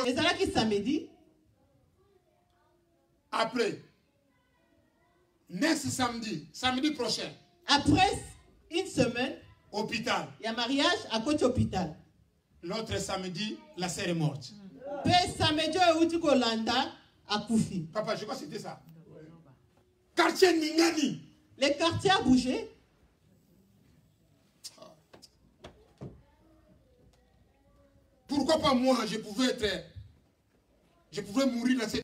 ezalaki samedi. Après, next samedi, samedi prochain. Après une semaine, hôpital. Il y a mariage à côté hôpital. L'autre samedi, la sœur est morte. Pe samedi uti kolanda a Koufi. Papa, je crois que c'était ça. Quartier Ningani. Les quartiers a bougé. Pourquoi pas moi, je pouvais mourir dans cette...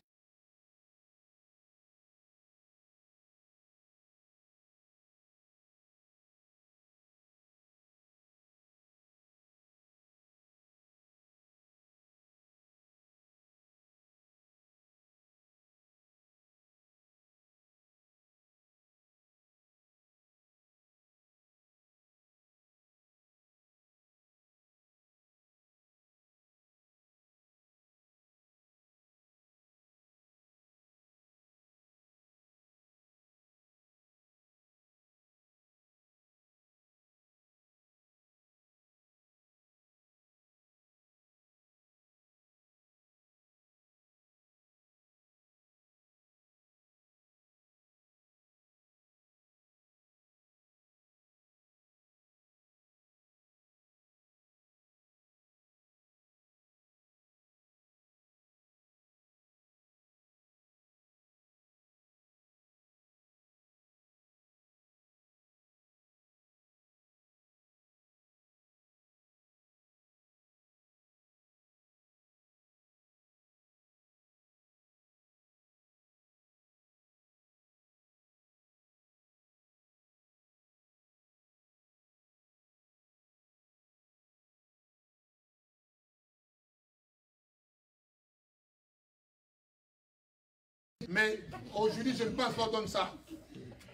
Mais aujourd'hui, je ne pense pas comme ça.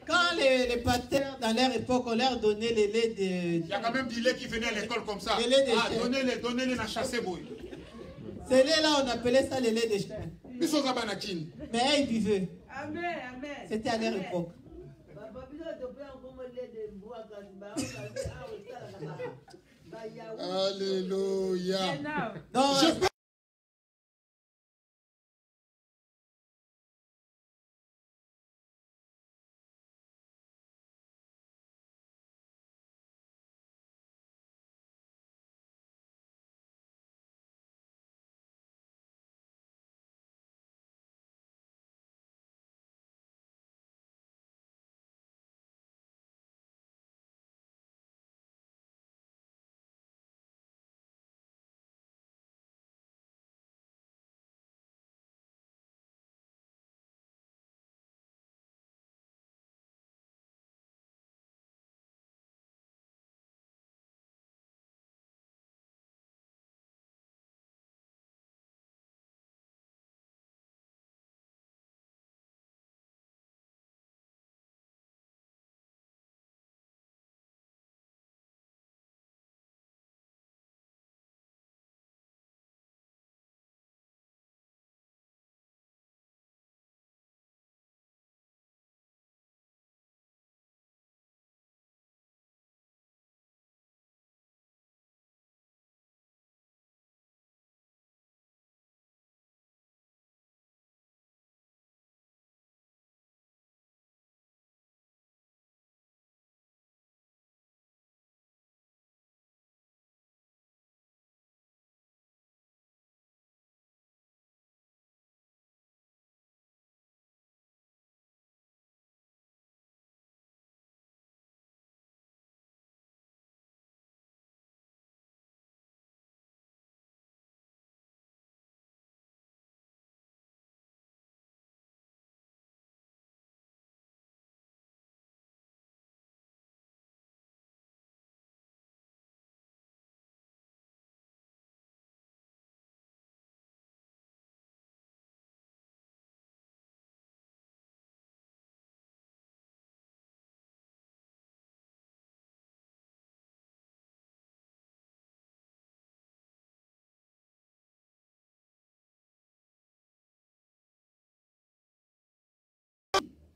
Quand les patères, dans leur époque, on leur donnait les laits de... Il y a quand même du lait qui venait à l'école comme ça. Les laits de chien. Donnez-les dans chasser, boy. Ces laits-là, on appelait ça les laits de chien. Mais ils buvaient. C'était à leur époque. Alléluia.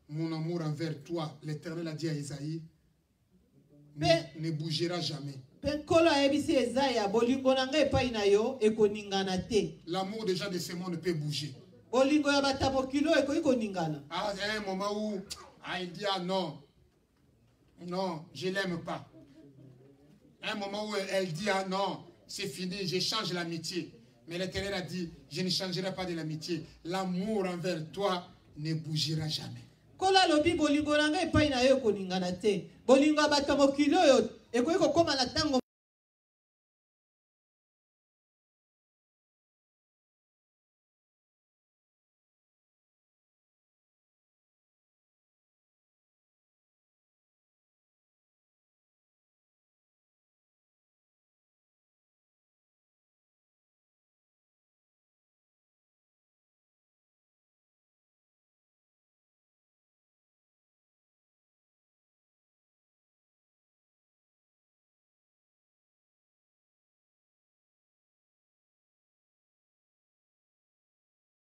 Mon amour envers toi, l'Éternel a dit à Isaïe, ne bougera jamais. L'amour des gens de ce monde peut bouger. À un moment où il dit ah non, non, je ne l'aime pas. À un moment où elle dit ah non, c'est fini, je change l'amitié. Mais l'Éternel a dit, je ne changerai pas de l'amitié. L'amour envers toi ne bougera jamais.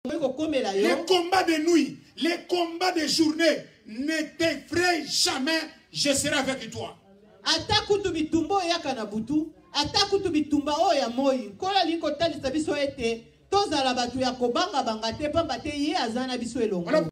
Les combats de nuit, les combats de journée ne t'effraient jamais, je serai avec toi. Atakutu bitumbo yakana butu, atakutu bitumba oya moi. Kola liko tali sabiso ete, tozala batu ya kobanga bangate pambate ye azana biso elongo.